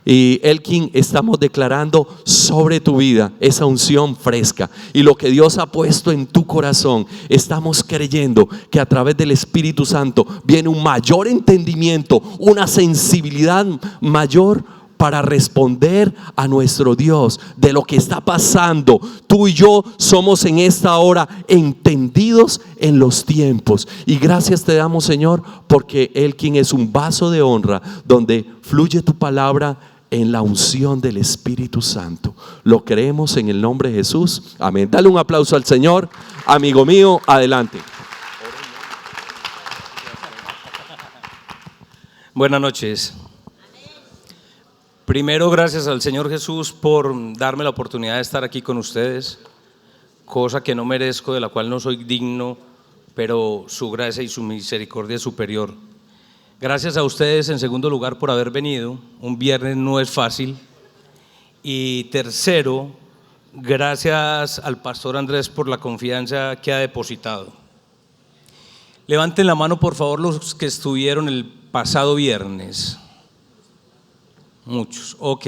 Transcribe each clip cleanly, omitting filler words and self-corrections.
Y Elkin, estamos declarando sobre tu vida esa unción fresca y lo que Dios ha puesto en tu corazón. Estamos creyendo que a través del Espíritu Santo viene un mayor entendimiento, una sensibilidad mayor para responder a nuestro Dios de lo que está pasando. Tú y yo somos en esta hora entendidos en los tiempos, y gracias te damos, Señor, porque Elkin es un vaso de honra donde fluye tu palabra en la unción del Espíritu Santo. Lo creemos en el nombre de Jesús, amén. Dale un aplauso al Señor, amigo mío, adelante. Buenas noches. Primero, gracias al Señor Jesús por darme la oportunidad de estar aquí con ustedes, cosa que no merezco, de la cual no soy digno, pero su gracia y su misericordia es superior. Gracias a ustedes, en segundo lugar, por haber venido. Un viernes no es fácil. Y tercero, gracias al pastor Andrés por la confianza que ha depositado. Levanten la mano, por favor, los que estuvieron el pasado viernes. Muchos, ok.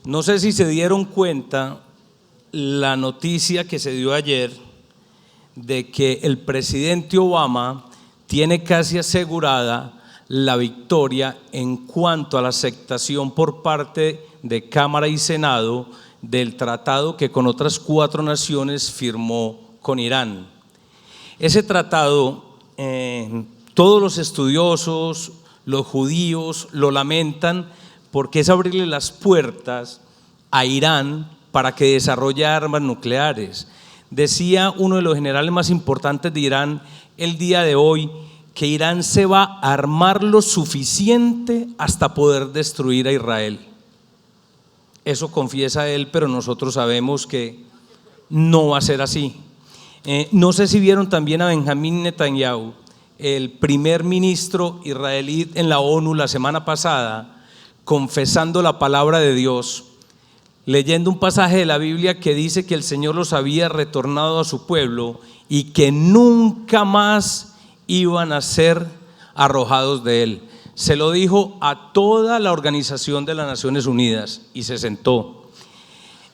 No sé si se dieron cuenta la noticia que se dio ayer de que el presidente Obama tiene casi asegurada la victoria en cuanto a la aceptación por parte de Cámara y Senado del tratado que con otras 4 naciones firmó con Irán. Ese tratado, todos los estudiosos, los judíos lo lamentan porque es abrirle las puertas a Irán para que desarrolle armas nucleares. Decía uno de los generales más importantes de Irán el día de hoy que Irán se va a armar lo suficiente hasta poder destruir a Israel. Eso confiesa él, pero nosotros sabemos que no va a ser así. No sé si vieron también a Benjamín Netanyahu, el primer ministro israelí en la ONU la semana pasada, confesando la palabra de Dios, leyendo un pasaje de la Biblia que dice que el Señor los había retornado a su pueblo y que nunca más iban a ser arrojados de él. Se lo dijo a toda la Organización de las Naciones Unidas y se sentó.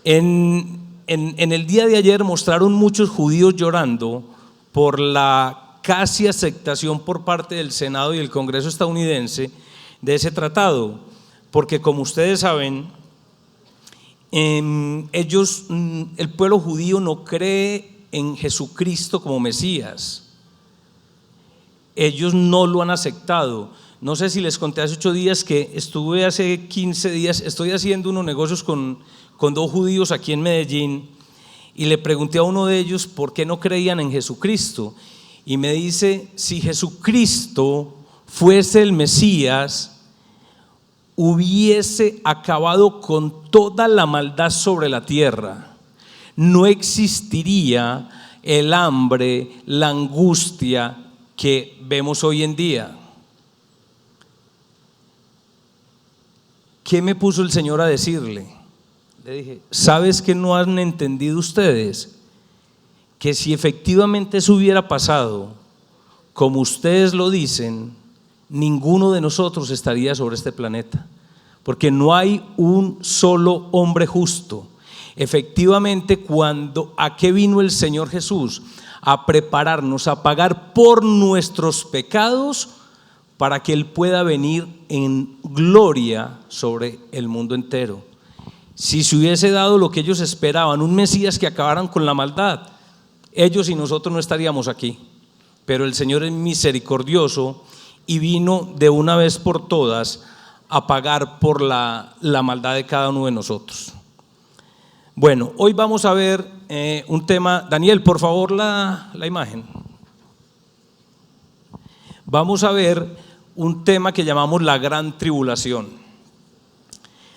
En el día de ayer mostraron muchos judíos llorando por la casi aceptación por parte del Senado y el Congreso estadounidense de ese tratado, porque como ustedes saben, el pueblo judío no cree en Jesucristo como Mesías. Ellos no lo han aceptado. No sé si les conté hace 8 días que estuve hace 15 días, estoy haciendo unos negocios con 2 judíos aquí en Medellín, y le pregunté a uno de ellos por qué no creían en Jesucristo. Y me dice, si Jesucristo fuese el Mesías, hubiese acabado con toda la maldad sobre la tierra. No existiría el hambre, la angustia que vemos hoy en día. ¿Qué me puso el Señor a decirle? Le dije, ¿sabes qué no han entendido ustedes? Que si efectivamente eso hubiera pasado, como ustedes lo dicen, ninguno de nosotros estaría sobre este planeta, porque no hay un solo hombre justo. Efectivamente, ¿a qué vino el Señor Jesús? A prepararnos, a pagar por nuestros pecados para que Él pueda venir en gloria sobre el mundo entero. Si se hubiese dado lo que ellos esperaban, un Mesías que acabaran con la maldad, ellos y nosotros no estaríamos aquí. Pero el Señor es misericordioso y vino de una vez por todas a pagar por la maldad de cada uno de nosotros. Bueno, hoy vamos a ver un tema. Daniel, por favor, la imagen. Vamos a ver un tema que llamamos la gran tribulación.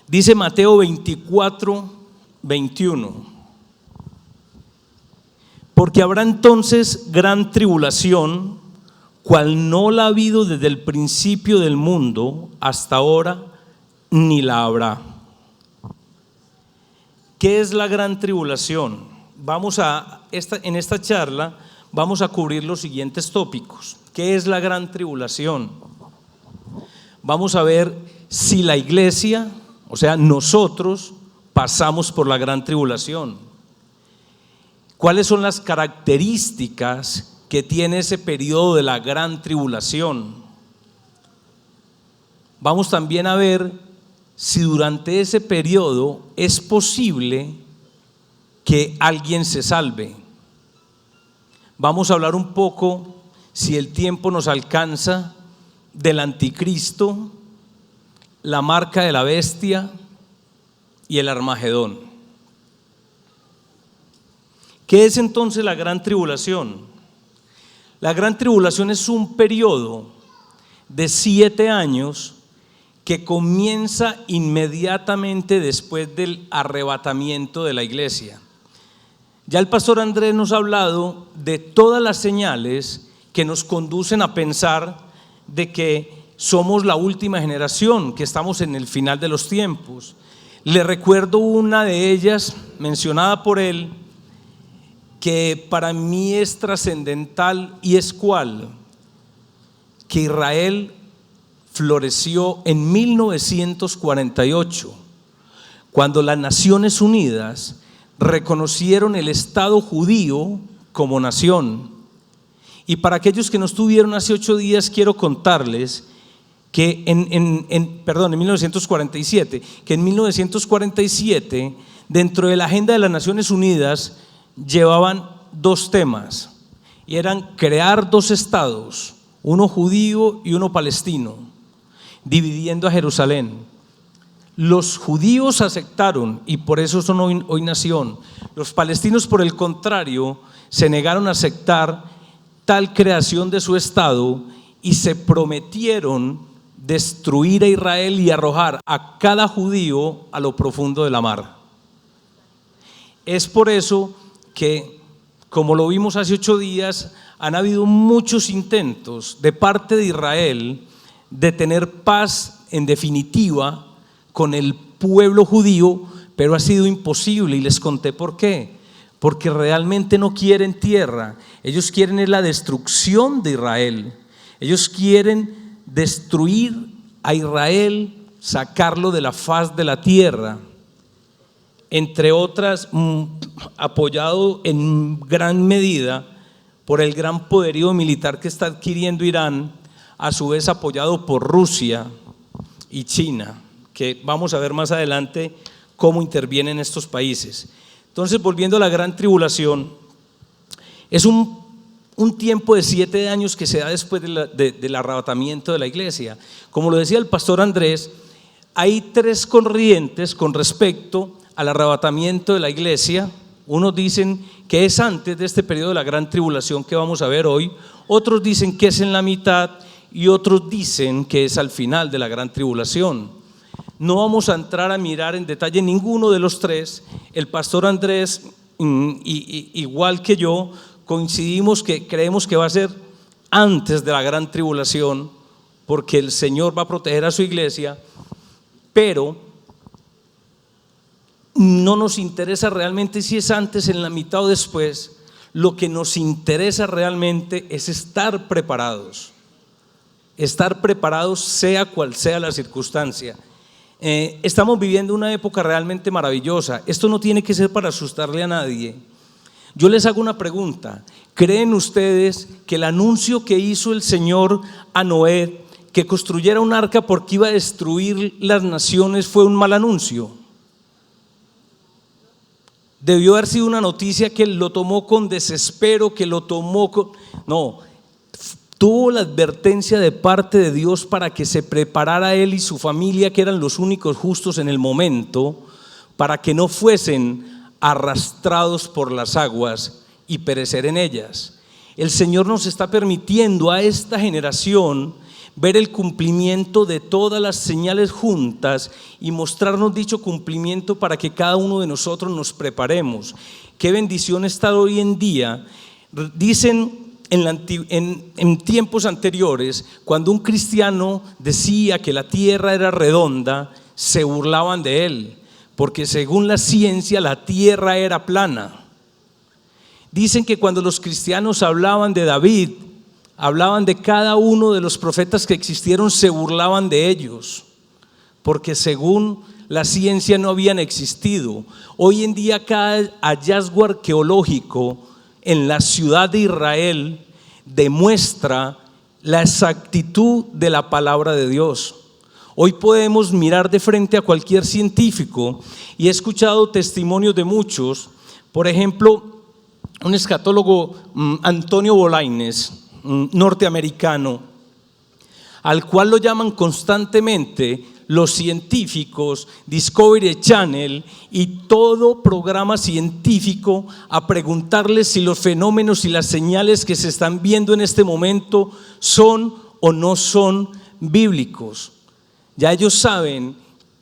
Dice Mateo 24, 21. Porque habrá entonces gran tribulación, cual no la ha habido desde el principio del mundo hasta ahora, ni la habrá. ¿Qué es la gran tribulación? En esta charla vamos a cubrir los siguientes tópicos. ¿Qué es la gran tribulación? Vamos a ver si la iglesia, o sea, nosotros pasamos por la gran tribulación. ¿Cuáles son las características que tiene ese periodo de la gran tribulación? Vamos también a ver si durante ese periodo es posible que alguien se salve. Vamos a hablar un poco, si el tiempo nos alcanza, del anticristo, la marca de la bestia y el Armagedón. ¿Qué es entonces la gran tribulación? La gran tribulación es un periodo de 7 años que comienza inmediatamente después del arrebatamiento de la iglesia. Ya el pastor Andrés nos ha hablado de todas las señales que nos conducen a pensar de que somos la última generación, que estamos en el final de los tiempos. Le recuerdo una de ellas mencionada por él, que para mí es trascendental, y es cuál: que Israel floreció en 1948, cuando las Naciones Unidas reconocieron el Estado judío como nación. Y para aquellos que no estuvieron hace 8 días, quiero contarles que en 1947, que en 1947, dentro de la agenda de las Naciones Unidas, llevaban 2 temas, y eran crear 2 estados, uno judío y uno palestino, dividiendo a Jerusalén. Los judíos aceptaron, y por eso son hoy nación. Los palestinos, por el contrario, se negaron a aceptar tal creación de su estado y se prometieron destruir a Israel y arrojar a cada judío a lo profundo de la mar. Es por eso que, como lo vimos hace 8 días, han habido muchos intentos de parte de Israel de tener paz en definitiva con el pueblo judío, pero ha sido imposible, y les conté por qué. Porque realmente no quieren tierra, ellos quieren la destrucción de Israel. Ellos quieren destruir a Israel, sacarlo de la faz de la tierra, entre otras, apoyado en gran medida por el gran poderío militar que está adquiriendo Irán, a su vez apoyado por Rusia y China, que vamos a ver más adelante cómo intervienen estos países. Entonces, volviendo a la gran tribulación, es un tiempo de 7 años que se da después del arrebatamiento de la iglesia. Como lo decía el pastor Andrés, hay 3 corrientes con respecto al arrebatamiento de la iglesia. Unos dicen que es antes de este periodo de la gran tribulación que vamos a ver hoy, otros dicen que es en la mitad, y otros dicen que es al final de la gran tribulación. No vamos a entrar a mirar en detalle ninguno de los 3. El pastor Andrés, igual que yo, coincidimos que creemos que va a ser antes de la gran tribulación, porque el Señor va a proteger a su iglesia, pero no nos interesa realmente si es antes, en la mitad o después. Lo que nos interesa realmente es estar preparados sea cual sea la circunstancia. Estamos viviendo una época realmente maravillosa. Esto no tiene que ser para asustarle a nadie. Yo les hago una pregunta: ¿creen ustedes que el anuncio que hizo el Señor a Noé, que construyera un arca porque iba a destruir las naciones, fue un mal anuncio? Debió haber sido una noticia que lo tomó con desespero, que lo tomó con... No, tuvo la advertencia de parte de Dios para que se preparara él y su familia, que eran los únicos justos en el momento, para que no fuesen arrastrados por las aguas y perecer en ellas. El Señor nos está permitiendo a esta generación ver el cumplimiento de todas las señales juntas y mostrarnos dicho cumplimiento para que cada uno de nosotros nos preparemos. Qué bendición estar hoy en día. Dicen en tiempos anteriores, cuando un cristiano decía que la tierra era redonda, se burlaban de él, porque según la ciencia la tierra era plana. Dicen que cuando los cristianos hablaban de David, hablaban de cada uno de los profetas que existieron, se burlaban de ellos, porque según la ciencia no habían existido. Hoy en día cada hallazgo arqueológico en la ciudad de Israel demuestra la exactitud de la palabra de Dios. Hoy podemos mirar de frente a cualquier científico y he escuchado testimonios de muchos. Por ejemplo, un escatólogo, Antonio Bolañes, norteamericano, al cual lo llaman constantemente los científicos, Discovery Channel y todo programa científico, a preguntarles si los fenómenos y las señales que se están viendo en este momento son o no son bíblicos. Ya ellos saben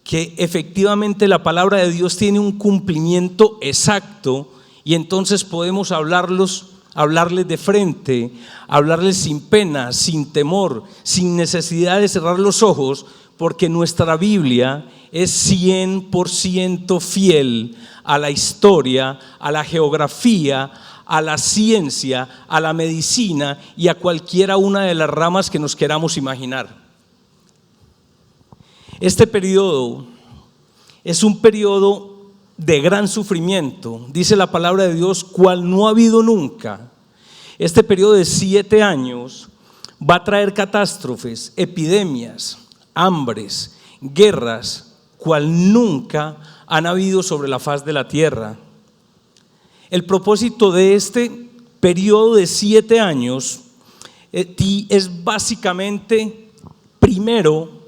que efectivamente la palabra de Dios tiene un cumplimiento exacto y entonces podemos hablarles de frente, hablarles sin pena, sin temor, sin necesidad de cerrar los ojos, porque nuestra Biblia es 100% fiel a la historia, a la geografía, a la ciencia, a la medicina y a cualquiera una de las ramas que nos queramos imaginar. Este periodo es un periodo de gran sufrimiento, dice la palabra de Dios, cual no ha habido nunca. Este periodo de 7 años va a traer catástrofes, epidemias, hambres, guerras, cual nunca han habido sobre la faz de la tierra. El propósito de este periodo de 7 años es básicamente, primero,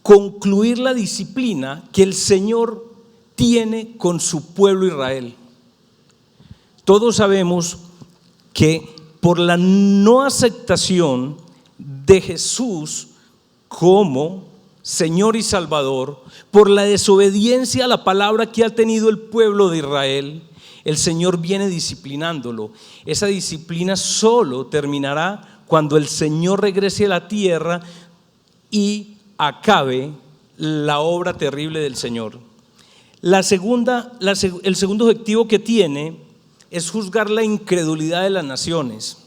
concluir la disciplina que el Señor tiene con su pueblo Israel. Todos sabemos que por la no aceptación de Jesús como Señor y Salvador, por la desobediencia a la palabra que ha tenido el pueblo de Israel, el Señor viene disciplinándolo. Esa disciplina solo terminará cuando el Señor regrese a la tierra y acabe la obra terrible del Señor. El segundo objetivo que tiene es juzgar la incredulidad de las naciones.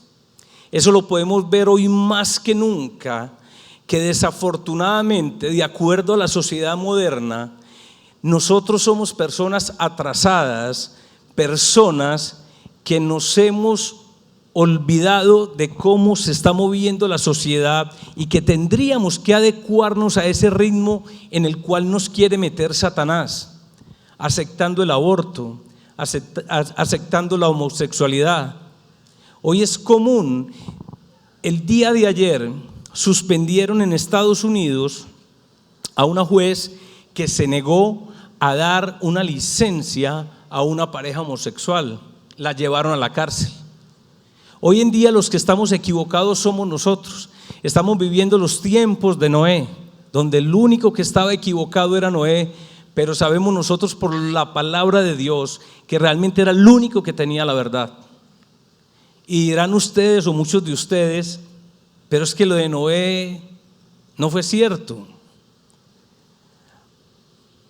Eso lo podemos ver hoy más que nunca, que desafortunadamente, de acuerdo a la sociedad moderna, nosotros somos personas atrasadas, personas que nos hemos olvidado de cómo se está moviendo la sociedad y que tendríamos que adecuarnos a ese ritmo en el cual nos quiere meter Satanás, aceptando el aborto, aceptando la homosexualidad. Hoy es común, el día de ayer suspendieron en Estados Unidos a una juez que se negó a dar una licencia a una pareja homosexual, la llevaron a la cárcel. Hoy en día los que estamos equivocados somos nosotros. Estamos viviendo los tiempos de Noé, donde el único que estaba equivocado era Noé, pero sabemos nosotros por la palabra de Dios que realmente era el único que tenía la verdad. Y dirán ustedes o muchos de ustedes, pero es que lo de Noé no fue cierto.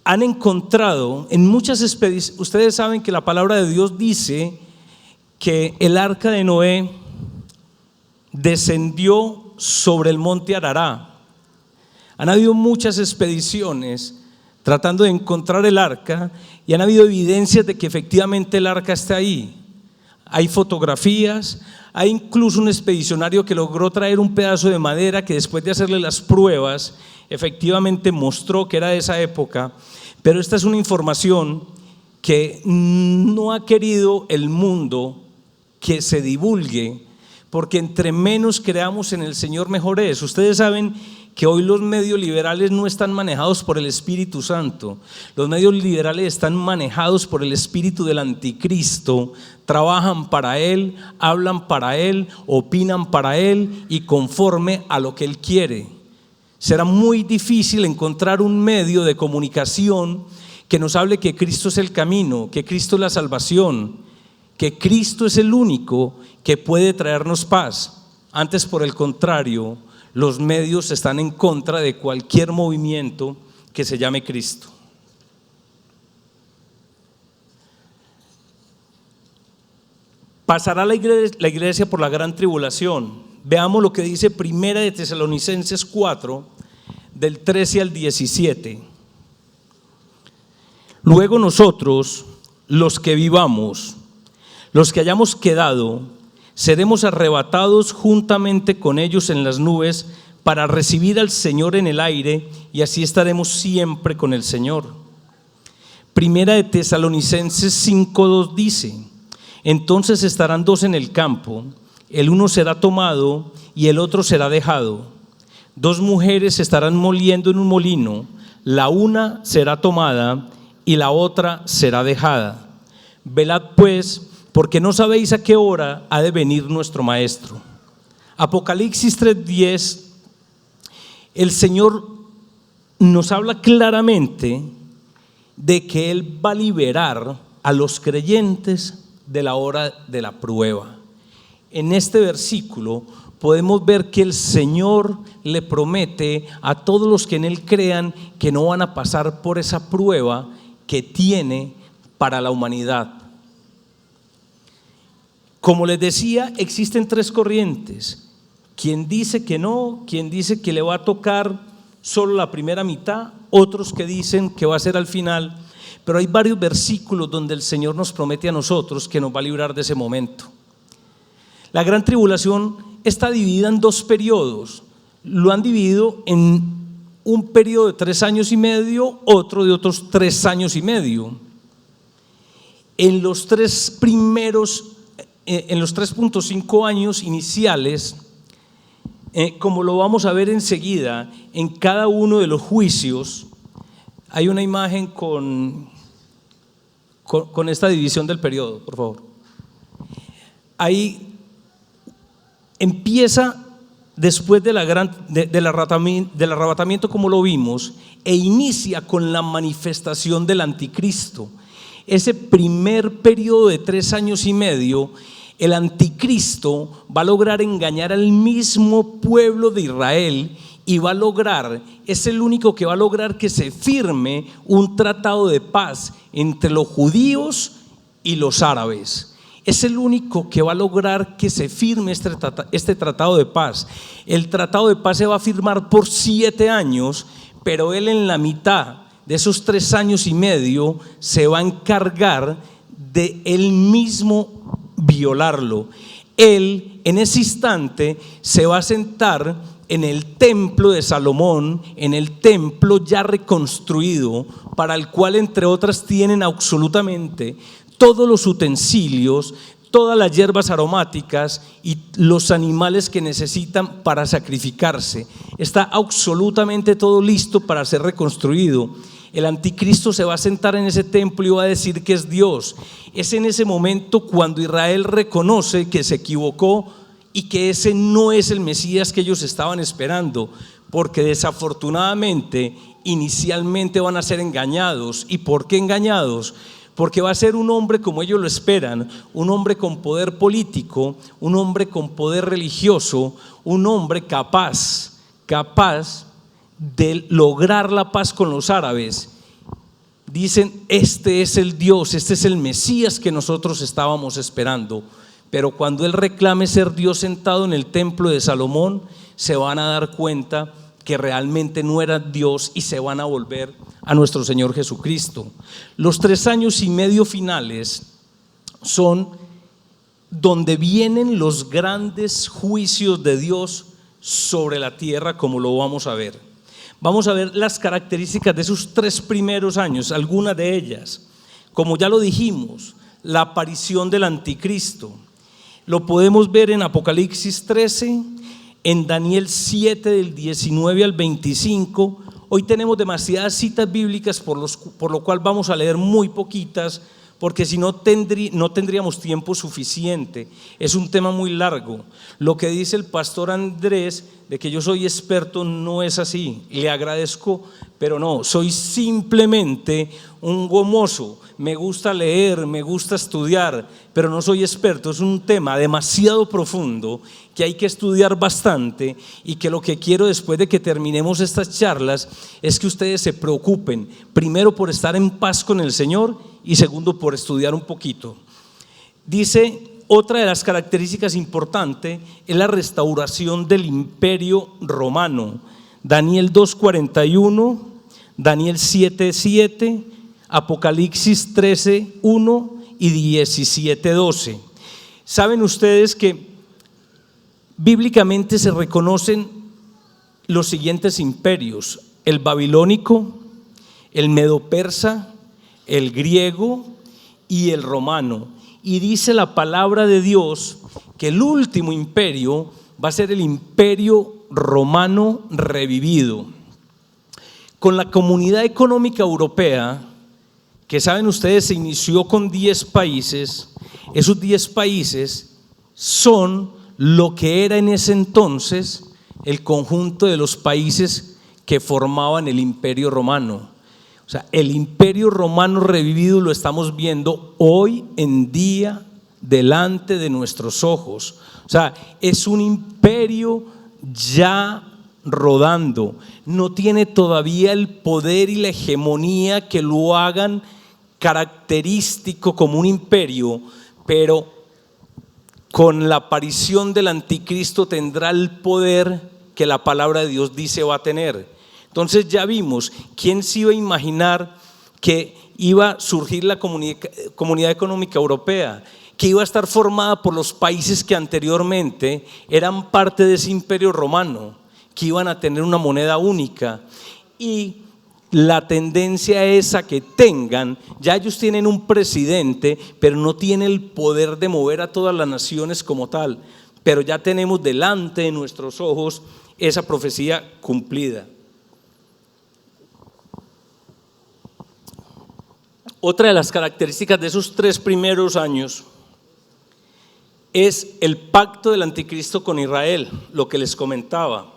Han encontrado en muchas expediciones, ustedes saben que la palabra de Dios dice que el arca de Noé descendió sobre el monte Arará. Han habido muchas expediciones tratando de encontrar el arca y han habido evidencias de que efectivamente el arca está ahí. Hay fotografías, hay incluso un expedicionario que logró traer un pedazo de madera que después de hacerle las pruebas efectivamente mostró que era de esa época, pero esta es una información que no ha querido el mundo que se divulgue, porque entre menos creamos en el Señor mejor es. Ustedes saben que hoy los medios liberales no están manejados por el Espíritu Santo. Los medios liberales están manejados por el espíritu del anticristo. Trabajan para él, hablan para él, opinan para él y conforme a lo que él quiere. Será muy difícil encontrar un medio de comunicación que nos hable que Cristo es el camino, que Cristo es la salvación, que Cristo es el único que puede traernos paz. Antes, por el contrario, los medios están en contra de cualquier movimiento que se llame Cristo. Pasará la iglesia por la gran tribulación. Veamos lo que dice Primera de Tesalonicenses 4, del 13 al 17. Luego nosotros, los que vivamos, los que hayamos quedado, seremos arrebatados juntamente con ellos en las nubes para recibir al Señor en el aire, y así estaremos siempre con el Señor. Primera de Tesalonicenses 5:2 dice: entonces estarán dos en el campo, el uno será tomado y el otro será dejado. Dos mujeres estarán moliendo en un molino, la una será tomada y la otra será dejada. Velad pues, porque no sabéis a qué hora ha de venir nuestro Maestro. Apocalipsis 3:10, el Señor nos habla claramente de que Él va a liberar a los creyentes de la hora de la prueba. En este versículo podemos ver que el Señor le promete a todos los que en Él crean que no van a pasar por esa prueba que tiene para la humanidad. Como les decía, existen tres corrientes: quien dice que no, quien dice que le va a tocar solo la primera mitad, otros que dicen que va a ser al final. Pero hay varios versículos donde el Señor nos promete a nosotros que nos va a librar de ese momento. La gran tribulación está dividida en dos periodos. Lo han dividido en un periodo de 3 años y medio, otro de otros 3 años y medio. En los 3.5 años iniciales, como lo vamos a ver enseguida, en cada uno de los juicios, hay una imagen con esta división del periodo, por favor. Ahí empieza después del arrebatamiento, como lo vimos, e inicia con la manifestación del anticristo. Ese primer periodo de 3 años y medio, el anticristo va a lograr engañar al mismo pueblo de Israel y es el único que va a lograr que se firme un tratado de paz entre los judíos y los árabes. Es el único que va a lograr que se firme este tratado de paz. El tratado de paz se va a firmar por 7 años, pero él en la mitad de esos 3 años y medio se va a encargar de él mismo violarlo. Él en ese instante se va a sentar en el templo de Salomón, en el templo ya reconstruido, para el cual entre otras tienen absolutamente todos los utensilios, todas las hierbas aromáticas y los animales que necesitan para sacrificarse. Está absolutamente todo listo para ser reconstruido. El anticristo se va a sentar en ese templo y va a decir que es Dios. Es en ese momento cuando Israel reconoce que se equivocó y que ese no es el Mesías que ellos estaban esperando, porque desafortunadamente inicialmente van a ser engañados. ¿Y por qué engañados? Porque va a ser un hombre como ellos lo esperan, un hombre con poder político, un hombre con poder religioso, un hombre capaz de lograr la paz con los árabes. Dicen: este es el Dios, este es el Mesías que nosotros estábamos esperando. Pero cuando él reclame ser Dios sentado en el templo de Salomón, se van a dar cuenta que realmente no era Dios y se van a volver a nuestro Señor Jesucristo. Los 3 años y medio finales son donde vienen los grandes juicios de Dios sobre la tierra, como lo vamos a ver. Vamos a ver las características de esos 3 primeros años, algunas de ellas. Como ya lo dijimos, la aparición del anticristo. Lo podemos ver en Apocalipsis 13, en Daniel 7 del 19 al 25. Hoy tenemos demasiadas citas bíblicas, por lo cual vamos a leer muy poquitas, porque si no tendríamos tiempo suficiente. Es un tema muy largo. Lo que dice el pastor Andrés de que yo soy experto no es así. Le agradezco, pero no, soy simplemente un gomoso. Me gusta leer, me gusta estudiar, pero no soy experto. Es un tema demasiado profundo que hay que estudiar bastante, y que lo que quiero después de que terminemos estas charlas es que ustedes se preocupen, primero por estar en paz con el Señor y segundo por estudiar un poquito. Dice: otra de las características importantes es la restauración del imperio romano. Daniel 2:41, Daniel 7:7, Apocalipsis 13:1 y 17:12. Saben ustedes que bíblicamente se reconocen los siguientes imperios: el babilónico, el medo-persa, el griego y el romano. Y dice la palabra de Dios que el último imperio va a ser el imperio romano revivido. Con la Comunidad Económica Europea, que saben ustedes se inició con 10 países, esos 10 países son lo que era en ese entonces el conjunto de los países que formaban el imperio romano. O sea, el imperio romano revivido lo estamos viendo hoy en día delante de nuestros ojos. O sea, es un imperio ya rodando, no tiene todavía el poder y la hegemonía que lo hagan característico como un imperio, pero con la aparición del anticristo tendrá el poder que la palabra de Dios dice va a tener. Entonces ya vimos, ¿quién se iba a imaginar que iba a surgir la Comunidad Económica Europea? Que iba a estar formada por los países que anteriormente eran parte de ese imperio romano, que iban a tener una moneda única, y la tendencia es a que tengan, ya ellos tienen un presidente, pero no tiene el poder de mover a todas las naciones como tal, pero ya tenemos delante de nuestros ojos esa profecía cumplida. Otra de las características de esos 3 primeros años es el pacto del anticristo con Israel, lo que les comentaba.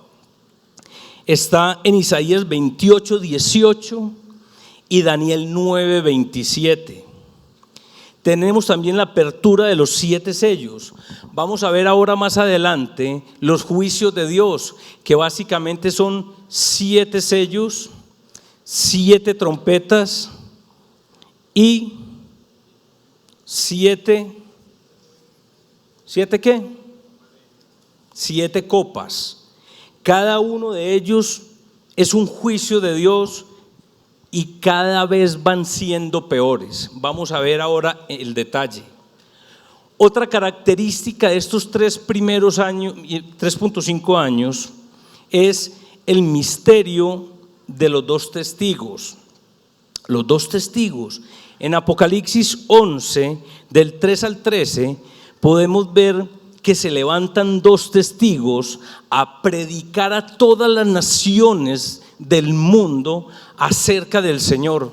Está en Isaías 28:18 y Daniel 9:27. Tenemos también la apertura de los 7 sellos. Vamos a ver ahora más adelante los juicios de Dios, que básicamente son 7 sellos, 7 trompetas y 7 ¿qué? 7 copas. Cada uno de ellos es un juicio de Dios y cada vez van siendo peores. Vamos a ver ahora el detalle. Otra característica de estos 3 primeros años, 3.5 años, es el misterio de los 2 testigos. Los 2 testigos. En Apocalipsis 11, del 3 al 13, podemos ver que se levantan 2 testigos a predicar a todas las naciones del mundo acerca del Señor.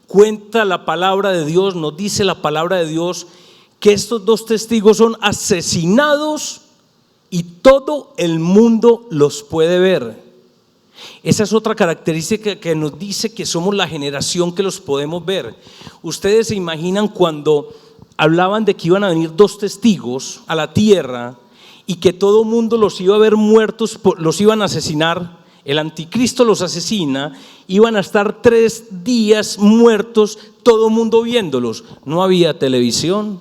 Cuenta la palabra de Dios, nos dice la palabra de Dios que estos 2 testigos son asesinados y todo el mundo los puede ver. Esa es otra característica que nos dice que somos la generación que los podemos ver. Ustedes se imaginan cuando hablaban de que iban a venir 2 testigos a la tierra y que todo el mundo los iba a ver muertos, los iban a asesinar, el anticristo los asesina, iban a estar 3 días muertos, todo el mundo viéndolos. No había televisión,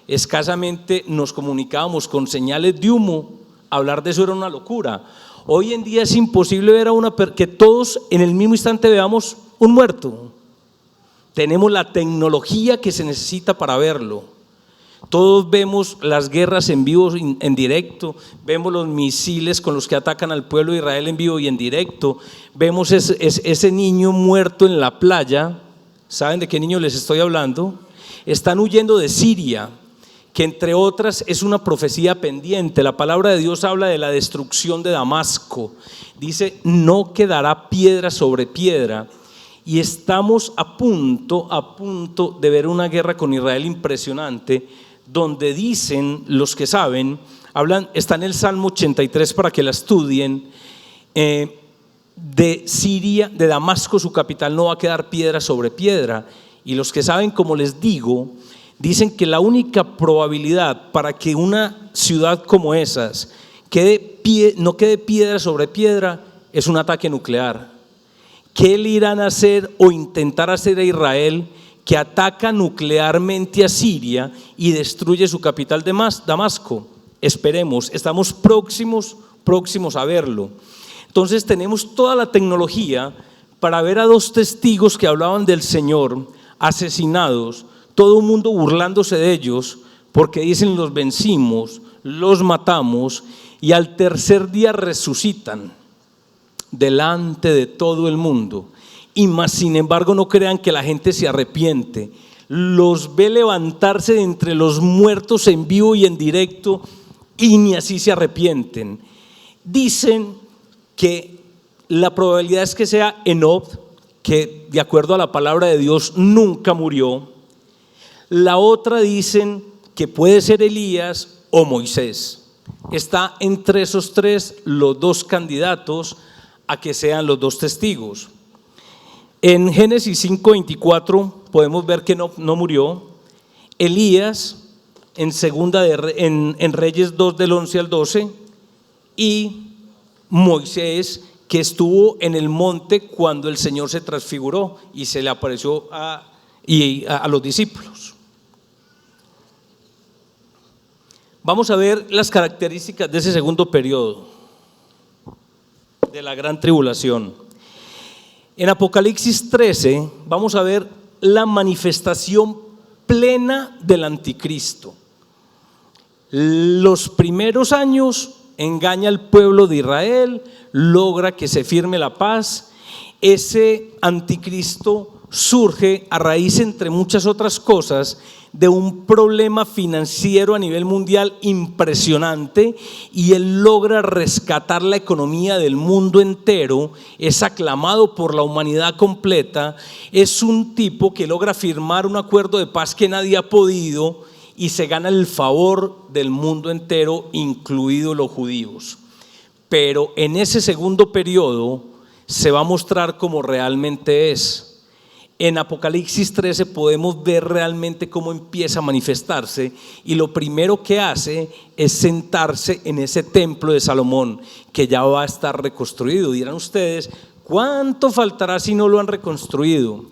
escasamente nos comunicábamos con señales de humo, hablar de eso era una locura. Hoy en día es imposible ver que todos en el mismo instante veamos un muerto. Tenemos la tecnología que se necesita para verlo. Todos vemos las guerras en vivo, en directo, vemos los misiles con los que atacan al pueblo de Israel en vivo y en directo, vemos ese niño muerto en la playa. ¿Saben de qué niño les estoy hablando? Están huyendo de Siria, que entre otras es una profecía pendiente. La palabra de Dios habla de la destrucción de Damasco. Dice, no quedará piedra sobre piedra. Y estamos a punto de ver una guerra con Israel impresionante, donde dicen los que saben, está en el Salmo 83 para que la estudien, de Siria, de Damasco, su capital, no va a quedar piedra sobre piedra. Y los que saben, como les digo, dicen que la única probabilidad para que una ciudad como esas no quede piedra sobre piedra es un ataque nuclear. ¿Qué le irán a hacer o intentar hacer a Israel que ataca nuclearmente a Siria y destruye su capital Damasco? Esperemos, estamos próximos a verlo. Entonces tenemos toda la tecnología para ver a dos testigos que hablaban del Señor asesinados, todo el mundo burlándose de ellos porque dicen los vencimos, los matamos y al tercer día resucitan delante de todo el mundo. Y más sin embargo no crean que la gente se arrepiente, los ve levantarse de entre los muertos en vivo y en directo y ni así se arrepienten. Dicen que la probabilidad es que sea Enoc, que de acuerdo a la palabra de Dios nunca murió. La otra dicen que puede ser Elías o Moisés. Está entre esos tres los dos candidatos a que sean los dos testigos. En Génesis 5:24 podemos ver que no murió. Elías en Reyes 2 del 11 al 12 y Moisés, que estuvo en el monte cuando el Señor se transfiguró y se le apareció a los discípulos. Vamos a ver las características de ese segundo periodo de la gran tribulación. En Apocalipsis 13 vamos a ver la manifestación plena del anticristo. Los primeros años engaña al pueblo de Israel, logra que se firme la paz. Ese anticristo surge a raíz, entre muchas otras cosas, de un problema financiero a nivel mundial impresionante, y él logra rescatar la economía del mundo entero. Es aclamado por la humanidad completa. Es un tipo que logra firmar un acuerdo de paz que nadie ha podido y se gana el favor del mundo entero, incluidos los judíos. Pero en ese segundo periodo se va a mostrar como realmente es. En Apocalipsis 13 podemos ver realmente cómo empieza a manifestarse, y lo primero que hace es sentarse en ese templo de Salomón, que ya va a estar reconstruido. Dirán ustedes, ¿cuánto faltará si no lo han reconstruido?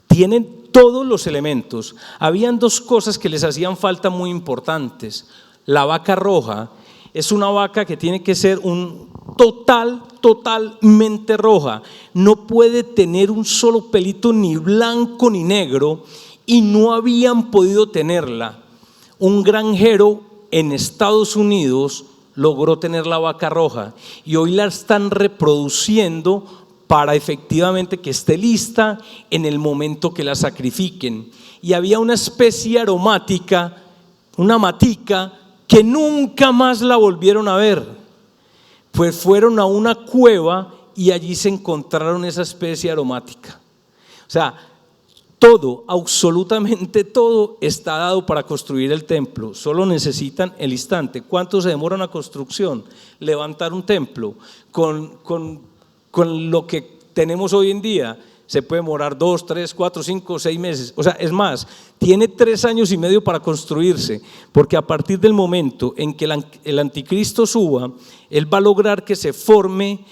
Tienen todos los elementos. Habían dos cosas que les hacían falta muy importantes. La vaca roja es una vaca que tiene que ser totalmente roja. No puede tener un solo pelito, ni blanco ni negro, y no habían podido tenerla. Un granjero en Estados Unidos logró tener la vaca roja y hoy la están reproduciendo para efectivamente que esté lista en el momento que la sacrifiquen. Y había una especie aromática, una matica, que nunca más la volvieron a ver. Pues fueron a una cueva y allí se encontraron esa especie aromática. O sea, todo, absolutamente todo está dado para construir el templo. Solo necesitan el instante. ¿Cuánto se demora una construcción? Levantar un templo con lo que tenemos hoy en día se puede demorar 2, 3, 4, 5, 6 meses. O sea, es más, tiene 3 años y medio para construirse, porque a partir del momento en que el anticristo suba, él va a lograr que se firme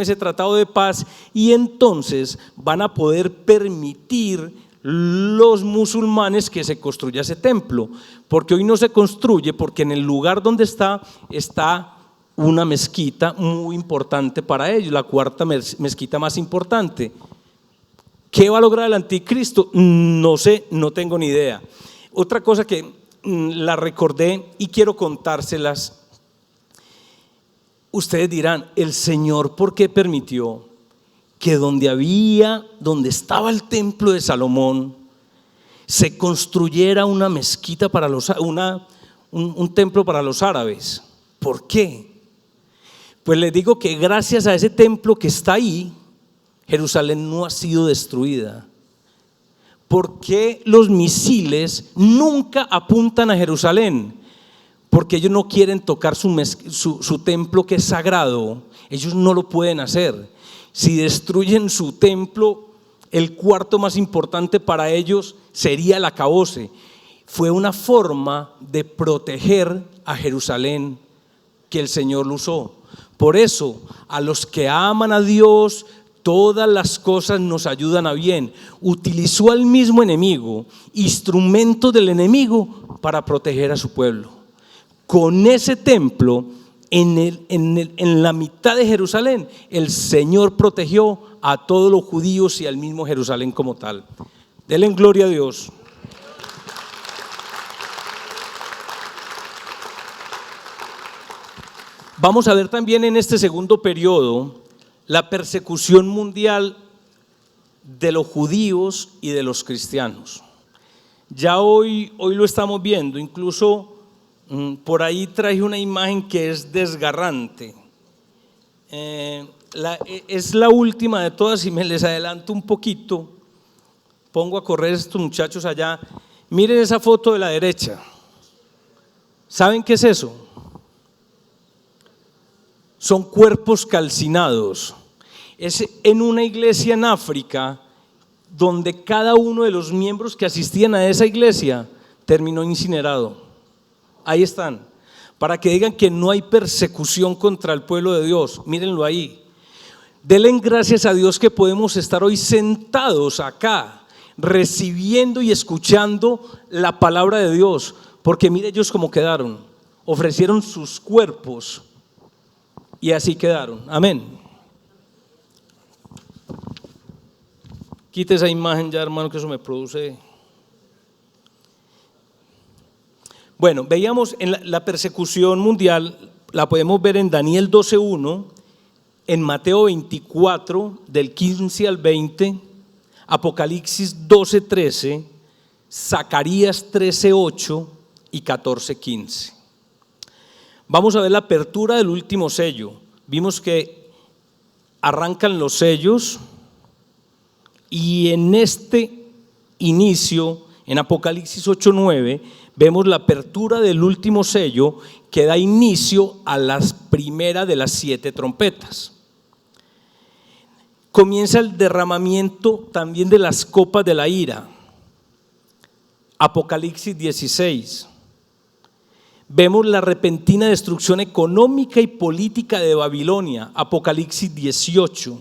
ese tratado de paz, y entonces van a poder permitir los musulmanes que se construya ese templo, porque hoy no se construye, porque en el lugar donde está una mezquita muy importante para ellos, la cuarta mezquita más importante. ¿Qué va a lograr el anticristo? No sé, no tengo ni idea. Otra cosa que la recordé y quiero contárselas. Ustedes dirán, el Señor, ¿por qué permitió que donde estaba el templo de Salomón, se construyera una mezquita para un templo para los árabes? ¿Por qué? Pues les digo que gracias a ese templo que está ahí, Jerusalén no ha sido destruida. ¿Por qué los misiles nunca apuntan a Jerusalén? Porque ellos no quieren tocar su templo, que es sagrado. Ellos no lo pueden hacer. Si destruyen su templo, el cuarto más importante para ellos sería el acabose. Fue una forma de proteger a Jerusalén que el Señor lo usó. Por eso, a los que aman a Dios, todas las cosas nos ayudan a bien. Utilizó al mismo enemigo, instrumento del enemigo, para proteger a su pueblo. Con ese templo, en la mitad de Jerusalén, el Señor protegió a todos los judíos y al mismo Jerusalén como tal. Denle gloria a Dios. Vamos a ver también en este segundo periodo la persecución mundial de los judíos y de los cristianos. Ya hoy lo estamos viendo, incluso por ahí traje una imagen que es desgarrante. Es la última de todas y me les adelanto un poquito. Pongo a correr a estos muchachos allá. Miren esa foto de la derecha. ¿Saben qué es eso? Son cuerpos calcinados. Es en una iglesia en África donde cada uno de los miembros que asistían a esa iglesia terminó incinerado. Ahí están, para que digan que no hay persecución contra el pueblo de Dios. Mírenlo ahí. Denle gracias a Dios que podemos estar hoy sentados acá, recibiendo y escuchando la palabra de Dios, porque mire ellos cómo quedaron, ofrecieron sus cuerpos y así quedaron. Amén. Quite esa imagen ya, hermano, que eso me produce. Bueno, veíamos en la persecución mundial, la podemos ver en Daniel 12:1, en Mateo 24, del 15 al 20, Apocalipsis 12:13, Zacarías 13:8 y 14:15. Vamos a ver la apertura del último sello. Vimos que arrancan los sellos y en este inicio, en Apocalipsis 8:9, vemos la apertura del último sello que da inicio a la primera de las 7 trompetas. Comienza el derramamiento también de las copas de la ira. Apocalipsis 16. Vemos la repentina destrucción económica y política de Babilonia. Apocalipsis 18.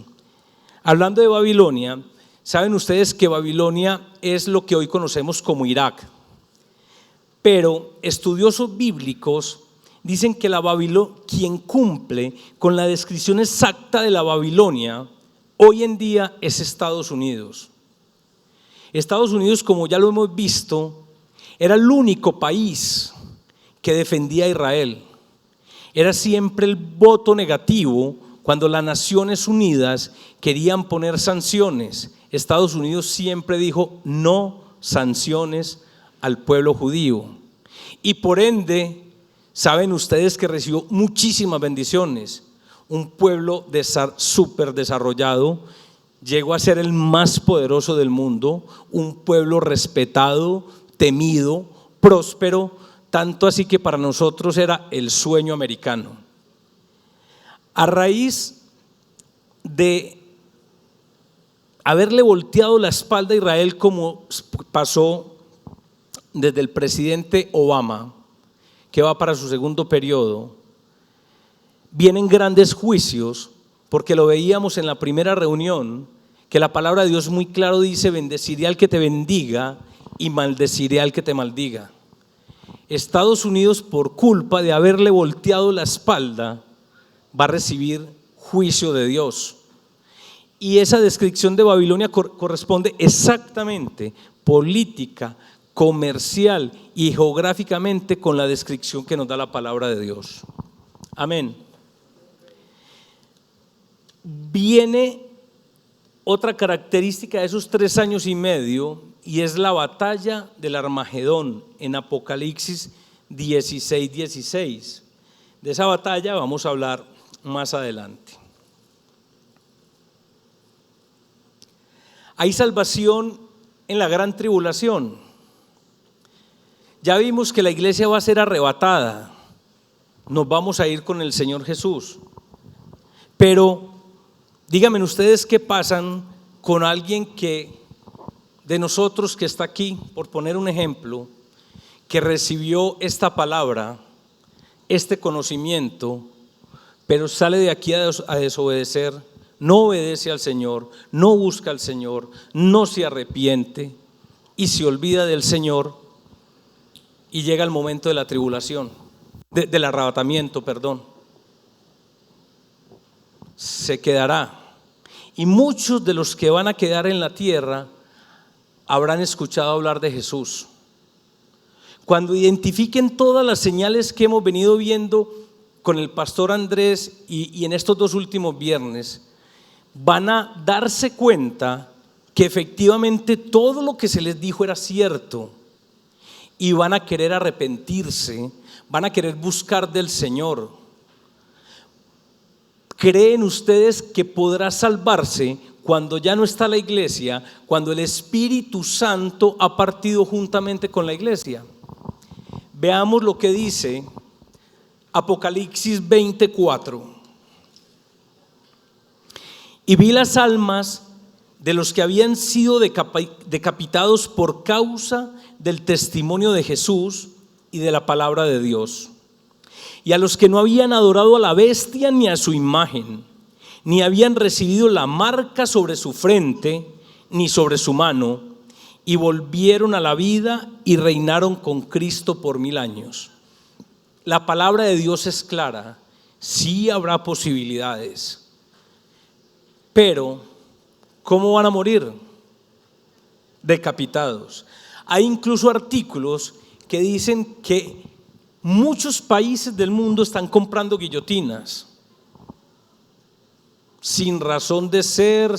Hablando de Babilonia, saben ustedes que Babilonia es lo que hoy conocemos como Irak. Pero estudiosos bíblicos dicen que quien cumple con la descripción exacta de la Babilonia hoy en día es Estados Unidos. Estados Unidos, como ya lo hemos visto, era el único país que defendía a Israel. Era siempre el voto negativo cuando las Naciones Unidas querían poner sanciones. Estados Unidos siempre dijo no sanciones al pueblo judío, y por ende saben ustedes que recibió muchísimas bendiciones. Un pueblo súper desarrollado, llegó a ser el más poderoso del mundo, un pueblo respetado, temido, próspero, tanto así que para nosotros era el sueño americano. A raíz de haberle volteado la espalda a Israel, como pasó desde el presidente Obama, que va para su segundo periodo, vienen grandes juicios, porque lo veíamos en la primera reunión, que la palabra de Dios muy claro dice: bendeciré al que te bendiga y maldeciré al que te maldiga. Estados Unidos, por culpa de haberle volteado la espalda, va a recibir juicio de Dios. Y esa descripción de Babilonia corresponde exactamente política, comercial y geográficamente con la descripción que nos da la palabra de Dios. Amén. Viene otra característica de esos 3 años y medio, y es la batalla del Armagedón en Apocalipsis 16:16. De esa batalla vamos a hablar más adelante. Hay salvación en la gran tribulación. Ya vimos que la iglesia va a ser arrebatada, nos vamos a ir con el Señor Jesús. Pero díganme ustedes qué pasan con alguien de nosotros que está aquí, por poner un ejemplo, que recibió esta palabra, este conocimiento, pero sale de aquí a desobedecer, no obedece al Señor, no busca al Señor, no se arrepiente y se olvida del Señor, y llega el momento de la tribulación, del arrebatamiento, perdón. se quedará. Y muchos de los que van a quedar en la tierra habrán escuchado hablar de Jesús. Cuando identifiquen todas las señales que hemos venido viendo con el pastor Andrés y en estos 2 últimos viernes, van a darse cuenta que efectivamente todo lo que se les dijo era cierto y van a querer arrepentirse, van a querer buscar del Señor. ¿Creen ustedes que podrá salvarse cuando ya no está la iglesia, cuando el Espíritu Santo ha partido juntamente con la iglesia? Veamos lo que dice Apocalipsis 24. Y vi las almas de los que habían sido decapitados por causa del testimonio de Jesús y de la palabra de Dios, y a los que no habían adorado a la bestia ni a su imagen, ni habían recibido la marca sobre su frente ni sobre su mano, y volvieron a la vida y reinaron con Cristo por 1000 años. La palabra de Dios es clara, sí habrá posibilidades, pero ¿cómo van a morir? Decapitados. Hay incluso artículos que dicen que muchos países del mundo están comprando guillotinas sin razón de ser, o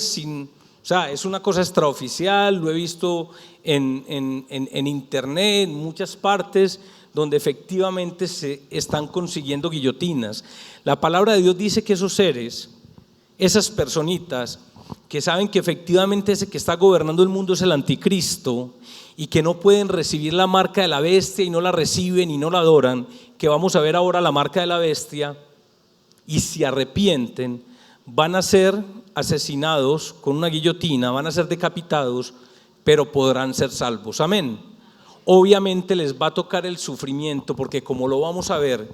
sea, es una cosa extraoficial. Lo he visto en internet, en muchas partes donde efectivamente se están consiguiendo guillotinas. La palabra de Dios dice que esos seres, esas personitas que saben que efectivamente ese que está gobernando el mundo es el anticristo y que no pueden recibir la marca de la bestia y no la reciben y no la adoran, que vamos a ver ahora la marca de la bestia, y si arrepienten van a ser asesinados con una guillotina, van a ser decapitados, pero podrán ser salvos. Amén. Obviamente les va a tocar el sufrimiento, porque como lo vamos a ver,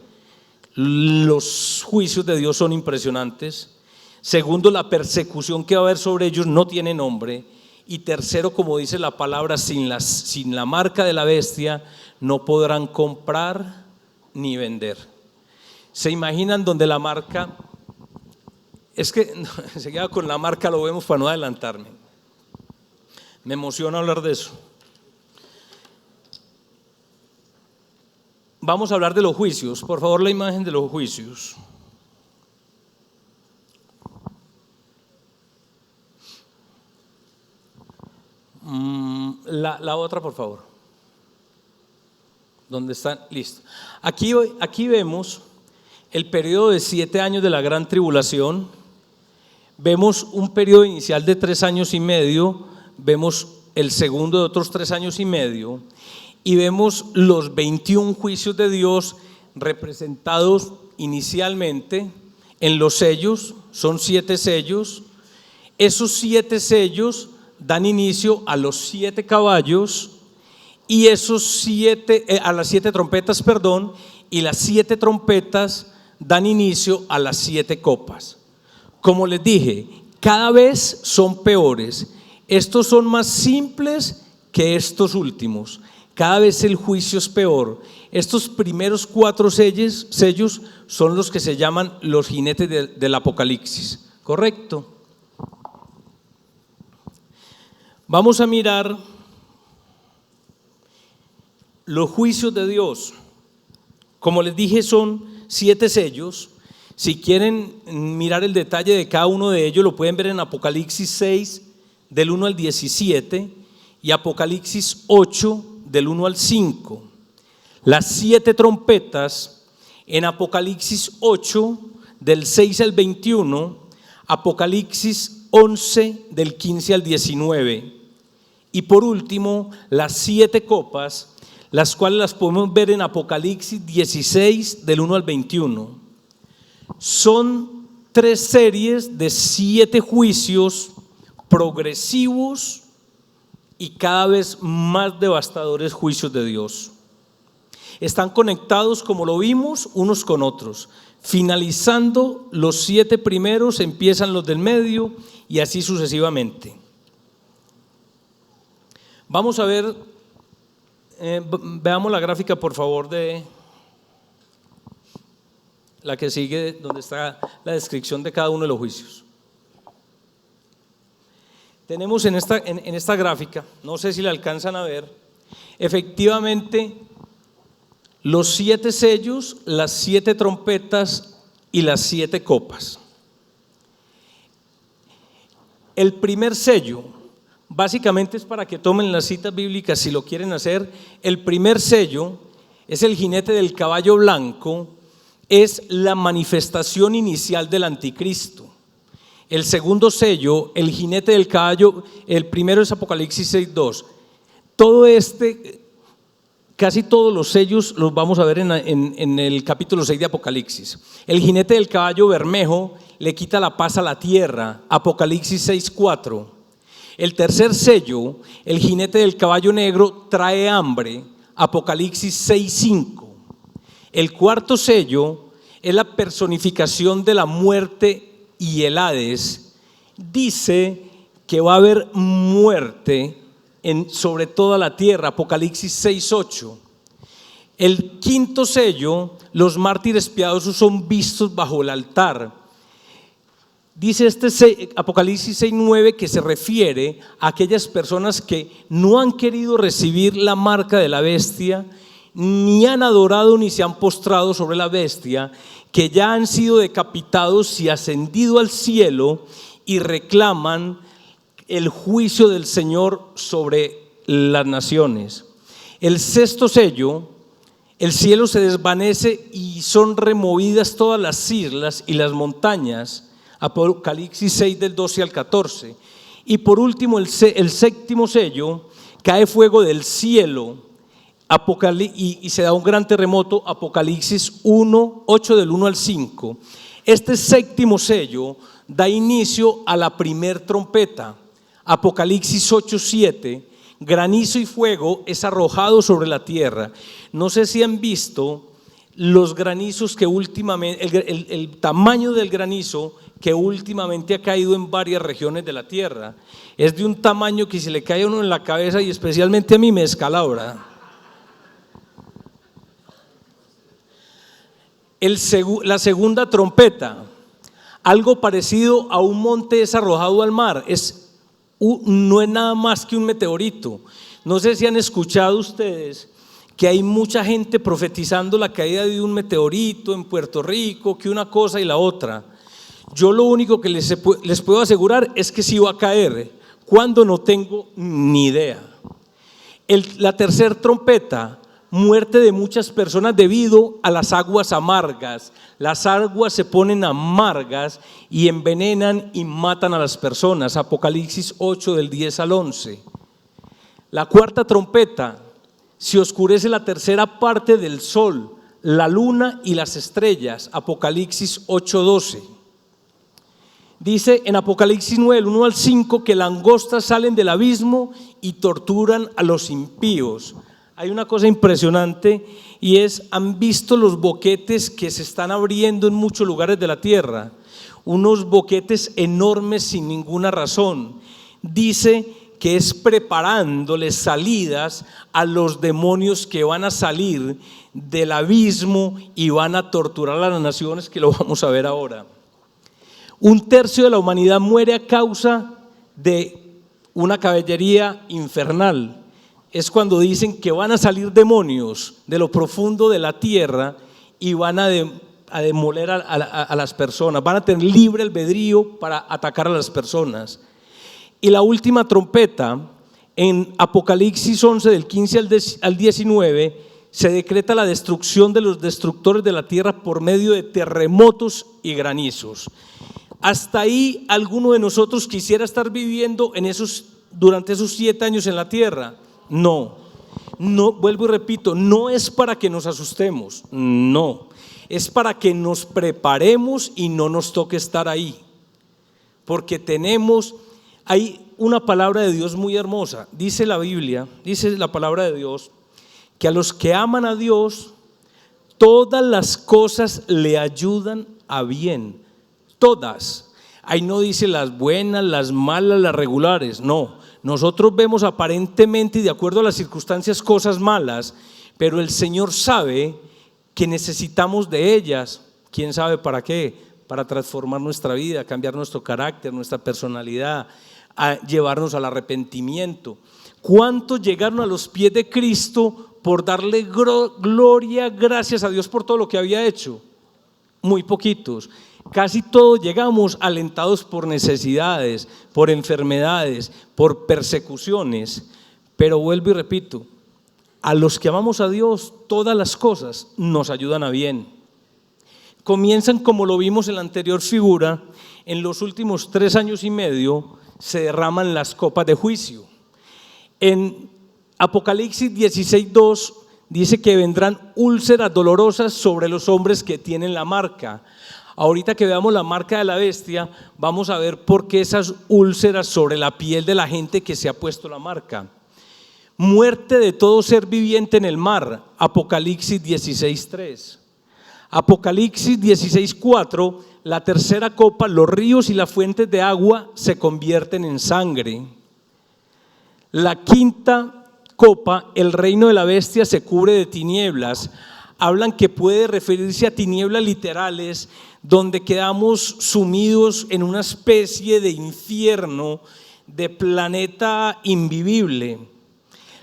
los juicios de Dios son impresionantes. Segundo, la persecución que va a haber sobre ellos no tiene nombre. Y tercero, como dice la palabra, sin la marca de la bestia no podrán comprar ni vender. ¿Se imaginan donde la marca? Es que enseguida con la marca lo vemos para no adelantarme. Me emociona hablar de eso. Vamos a hablar de los juicios. Por favor, la imagen de los juicios. La otra, por favor. ¿Dónde están? Listo. Aquí vemos el periodo de 7 años de la gran tribulación. Vemos un periodo inicial de 3 años y medio. Vemos el segundo de otros 3 años y medio. Y vemos los 21 juicios de Dios representados inicialmente en los sellos. Son 7 sellos. Esos 7 sellos dan inicio a los 7 caballos y a las 7 trompetas, y las 7 trompetas dan inicio a las 7 copas. Como les dije, cada vez son peores. Estos son más simples que estos últimos. Cada vez el juicio es peor. Estos primeros 4 sellos son los que se llaman los jinetes del Apocalipsis, ¿correcto? Vamos a mirar los juicios de Dios. Como les dije, son 7 sellos. Si quieren mirar el detalle de cada uno de ellos, lo pueden ver en Apocalipsis 6, del 1 al 17, y Apocalipsis 8, del 1 al 5. Las 7 trompetas en Apocalipsis 8, del 6 al 21, Apocalipsis 11, del 15 al 19. Y por último, las 7 copas, las cuales las podemos ver en Apocalipsis 16, del 1 al 21. Son 3 series de 7 juicios progresivos y cada vez más devastadores juicios de Dios. Están conectados, como lo vimos, unos con otros. Finalizando los 7 primeros, empiezan los del medio y así sucesivamente. Vamos a ver, veamos la gráfica, por favor, la que sigue, donde está la descripción de cada uno de los juicios. Tenemos en esta gráfica, no sé si la alcanzan a ver, efectivamente los 7 sellos, las 7 trompetas y las 7 copas. El primer sello, básicamente es para que tomen las citas bíblicas si lo quieren hacer. El primer sello es el jinete del caballo blanco, es la manifestación inicial del anticristo. El segundo sello, el jinete del caballo, el primero es Apocalipsis 6:2. Casi todos los sellos los vamos a ver en el capítulo 6 de Apocalipsis. El jinete del caballo bermejo le quita la paz a la tierra, Apocalipsis 6:4. El tercer sello, el jinete del caballo negro, trae hambre, Apocalipsis 6:5. El cuarto sello es la personificación de la muerte y el Hades. Dice que va a haber muerte sobre toda la tierra, Apocalipsis 6:8. El quinto sello, los mártires piadosos son vistos bajo el altar. Dice Apocalipsis 6:9 que se refiere a aquellas personas que no han querido recibir la marca de la bestia, ni han adorado ni se han postrado sobre la bestia, que ya han sido decapitados y ascendido al cielo y reclaman el juicio del Señor sobre las naciones. El sexto sello, el cielo se desvanece y son removidas todas las islas y las montañas, Apocalipsis 6 del 12 al 14. Y por último el séptimo sello, cae fuego del cielo y se da un gran terremoto, Apocalipsis 8 del 1 al 5. Este séptimo sello da inicio a la primer trompeta, Apocalipsis 8:7. Granizo y fuego es arrojado sobre la tierra. No sé si han visto los granizos que últimamente, el tamaño del granizo que últimamente ha caído en varias regiones de la tierra. Es de un tamaño que si le cae a uno en la cabeza, y especialmente a mí, me descalabra. La segunda trompeta, algo parecido a un monte es arrojado al mar, no es nada más que un meteorito. No sé si han escuchado ustedes que hay mucha gente profetizando la caída de un meteorito en Puerto Rico, que una cosa y la otra. Yo lo único que les puedo asegurar es que sí va a caer. ¿Cuándo? No tengo ni idea. La tercera trompeta, muerte de muchas personas debido a las aguas amargas. Las aguas se ponen amargas y envenenan y matan a las personas, Apocalipsis 8 del 10 al 11. La cuarta trompeta, se oscurece la tercera parte del sol, la luna y las estrellas, Apocalipsis 8:12. Dice en Apocalipsis 9 del 1 al 5 que langostas salen del abismo y torturan a los impíos. Hay una cosa impresionante y han visto los boquetes que se están abriendo en muchos lugares de la tierra, unos boquetes enormes sin ninguna razón. Dice que es preparándoles salidas a los demonios que van a salir del abismo y van a torturar a las naciones, que lo vamos a ver ahora. 1/3 de la humanidad muere a causa de una caballería infernal. Es cuando dicen que van a salir demonios de lo profundo de la tierra y van a demoler a las personas, van a tener libre albedrío para atacar a las personas. Y la última trompeta, en Apocalipsis 11 del 15 al 19, se decreta la destrucción de los destructores de la tierra por medio de terremotos y granizos. Hasta ahí, ¿alguno de nosotros quisiera estar viviendo durante esos 7 años en la tierra? No, vuelvo y repito, no es para que nos asustemos, no, es para que nos preparemos y no nos toque estar ahí, porque hay una palabra de Dios muy hermosa. Dice la Biblia, dice la palabra de Dios, que a los que aman a Dios, todas las cosas le ayudan a bien, todas. Ahí no dice las buenas, las malas, las regulares, no. Nosotros vemos aparentemente y de acuerdo a las circunstancias cosas malas, pero el Señor sabe que necesitamos de ellas. ¿Quién sabe para qué? Para transformar nuestra vida, cambiar nuestro carácter, nuestra personalidad, a llevarnos al arrepentimiento. ¿Cuántos llegaron a los pies de Cristo por darle gloria, gracias a Dios por todo lo que había hecho? Muy poquitos. Casi todos llegamos alentados por necesidades, por enfermedades, por persecuciones. Pero vuelvo y repito, a los que amamos a Dios, todas las cosas nos ayudan a bien. Comienzan como lo vimos en la anterior figura, en los últimos 3 años y medio se derraman las copas de juicio. En Apocalipsis 16:2 dice que vendrán úlceras dolorosas sobre los hombres que tienen la marca. Ahorita que veamos la marca de la bestia, vamos a ver por qué esas úlceras sobre la piel de la gente que se ha puesto la marca. Muerte de todo ser viviente en el mar, Apocalipsis 16:3. Apocalipsis 16:4, la tercera copa, los ríos y las fuentes de agua se convierten en sangre. La quinta copa, el reino de la bestia se cubre de tinieblas. Hablan que puede referirse a tinieblas literales, donde quedamos sumidos en una especie de infierno, de planeta invivible.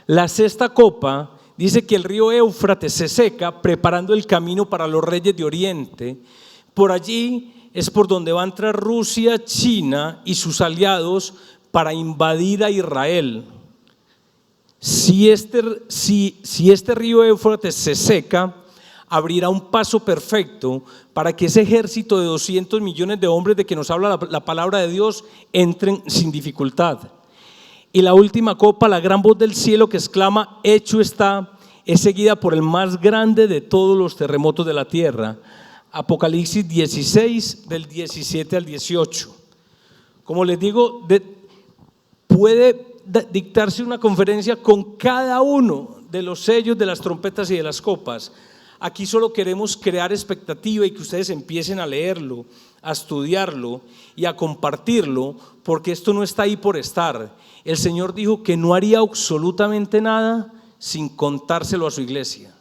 La sexta copa dice que el río Éufrates se seca, preparando el camino para los reyes de Oriente. Por allí es por donde va a entrar Rusia, China y sus aliados para invadir a Israel. Si este río Éufrates se seca, abrirá un paso perfecto para que ese ejército de 200 millones de hombres de que nos habla la palabra de Dios entren sin dificultad. Y la última copa, la gran voz del cielo que exclama, hecho está, es seguida por el más grande de todos los terremotos de la tierra. Apocalipsis 16, del 17 al 18. Como les digo, puede dictarse una conferencia con cada uno de los sellos de las trompetas y de las copas. Aquí solo queremos crear expectativa y que ustedes empiecen a leerlo, a estudiarlo y a compartirlo, porque esto no está ahí por estar. El Señor dijo que no haría absolutamente nada sin contárselo a su iglesia.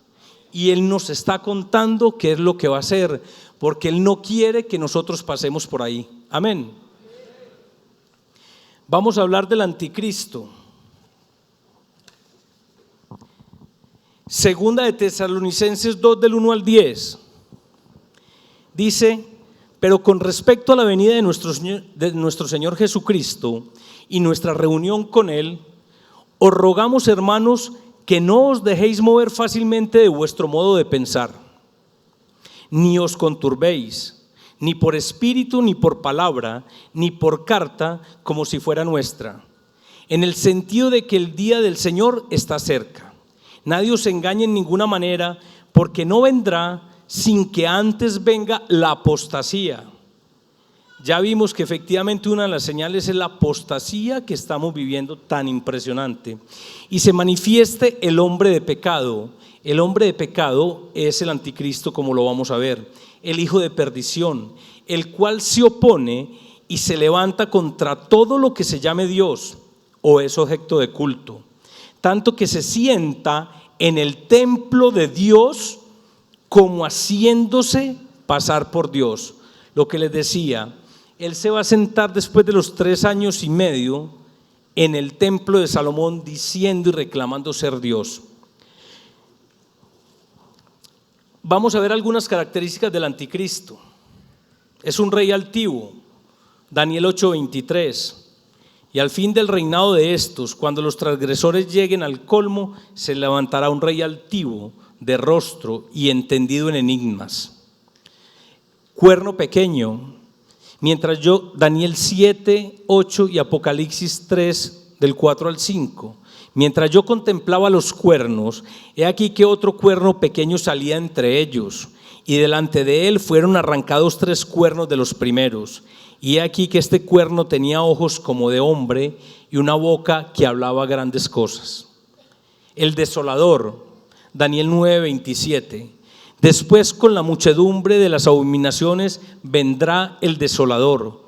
Y Él nos está contando qué es lo que va a hacer, porque Él no quiere que nosotros pasemos por ahí. Amén. Vamos a hablar del anticristo. Segunda de Tesalonicenses 2 del 1 al 10 dice: pero con respecto a la venida de nuestro Señor Jesucristo y nuestra reunión con Él, os rogamos, hermanos, que no os dejéis mover fácilmente de vuestro modo de pensar, ni os conturbéis, ni por espíritu, ni por palabra, ni por carta, como si fuera nuestra, en el sentido de que el día del Señor está cerca. Nadie os engañe en ninguna manera, porque no vendrá sin que antes venga la apostasía. Ya vimos que efectivamente una de las señales es la apostasía que estamos viviendo tan impresionante. Y se manifieste el hombre de pecado. El hombre de pecado es el anticristo, como lo vamos a ver, el hijo de perdición, el cual se opone y se levanta contra todo lo que se llame Dios o es objeto de culto, tanto que se sienta en el templo de Dios como haciéndose pasar por Dios. Lo que les decía, Él se va a sentar después de los 3 años y medio en el templo de Salomón diciendo y reclamando ser Dios. Vamos a ver algunas características del anticristo. Es un rey altivo, Daniel 8:23. Y al fin del reinado de estos, cuando los transgresores lleguen al colmo, se levantará un rey altivo, de rostro y entendido en enigmas. Cuerno pequeño. Mientras yo, Daniel 7, 8 y Apocalipsis 3, del 4 al 5. Mientras yo contemplaba los cuernos, he aquí que otro cuerno pequeño salía entre ellos, y delante de él fueron arrancados 3 cuernos de los primeros. Y he aquí que este cuerno tenía ojos como de hombre y una boca que hablaba grandes cosas. El desolador, Daniel 9:27. Después, con la muchedumbre de las abominaciones vendrá el desolador.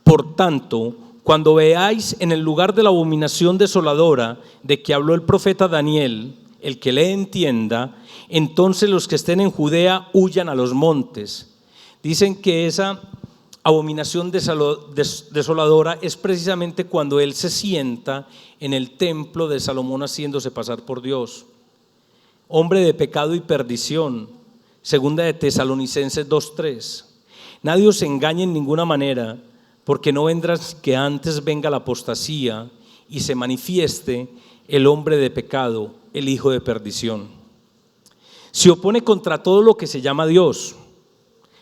Por tanto, cuando veáis en el lugar de la abominación desoladora de que habló el profeta Daniel, el que le entienda, entonces los que estén en Judea huyan a los montes. Dicen que esa abominación desoladora es precisamente cuando él se sienta en el templo de Salomón haciéndose pasar por Dios. Hombre de pecado y perdición, segunda de Tesalonicenses 2:3. Nadie os engañe en ninguna manera, porque no vendrás que antes venga la apostasía y se manifieste el hombre de pecado, el hijo de perdición. Se opone contra todo lo que se llama Dios.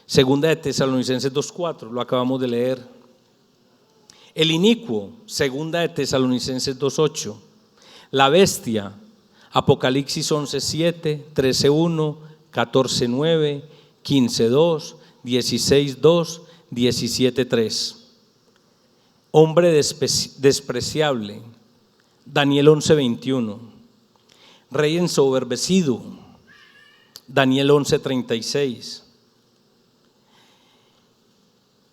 Segunda de Tesalonicenses 2:4, lo acabamos de leer. El inicuo, segunda de Tesalonicenses 2:8. La bestia, Apocalipsis 11:7, 13:1, 14:9, 15:2, 16:2, 17:3. Hombre despreciable, Daniel 11:21. Rey ensoberbecido, Daniel 11:36.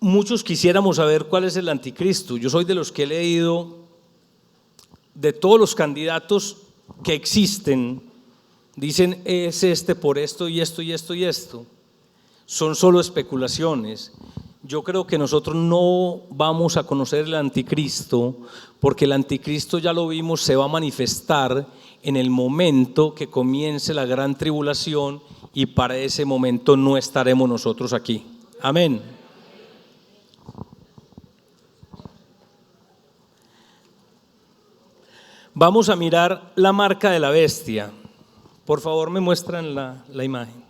Muchos quisiéramos saber cuál es el anticristo. Yo soy de los que he leído de todos los candidatos que existen. Dicen es este por esto y esto y esto y esto. Son solo especulaciones. Yo creo que nosotros no vamos a conocer el anticristo, porque el anticristo, ya lo vimos, se va a manifestar en el momento que comience la gran tribulación, y para ese momento no estaremos nosotros aquí. Amén. Vamos a mirar la marca de la bestia. Por favor, me muestran la imagen.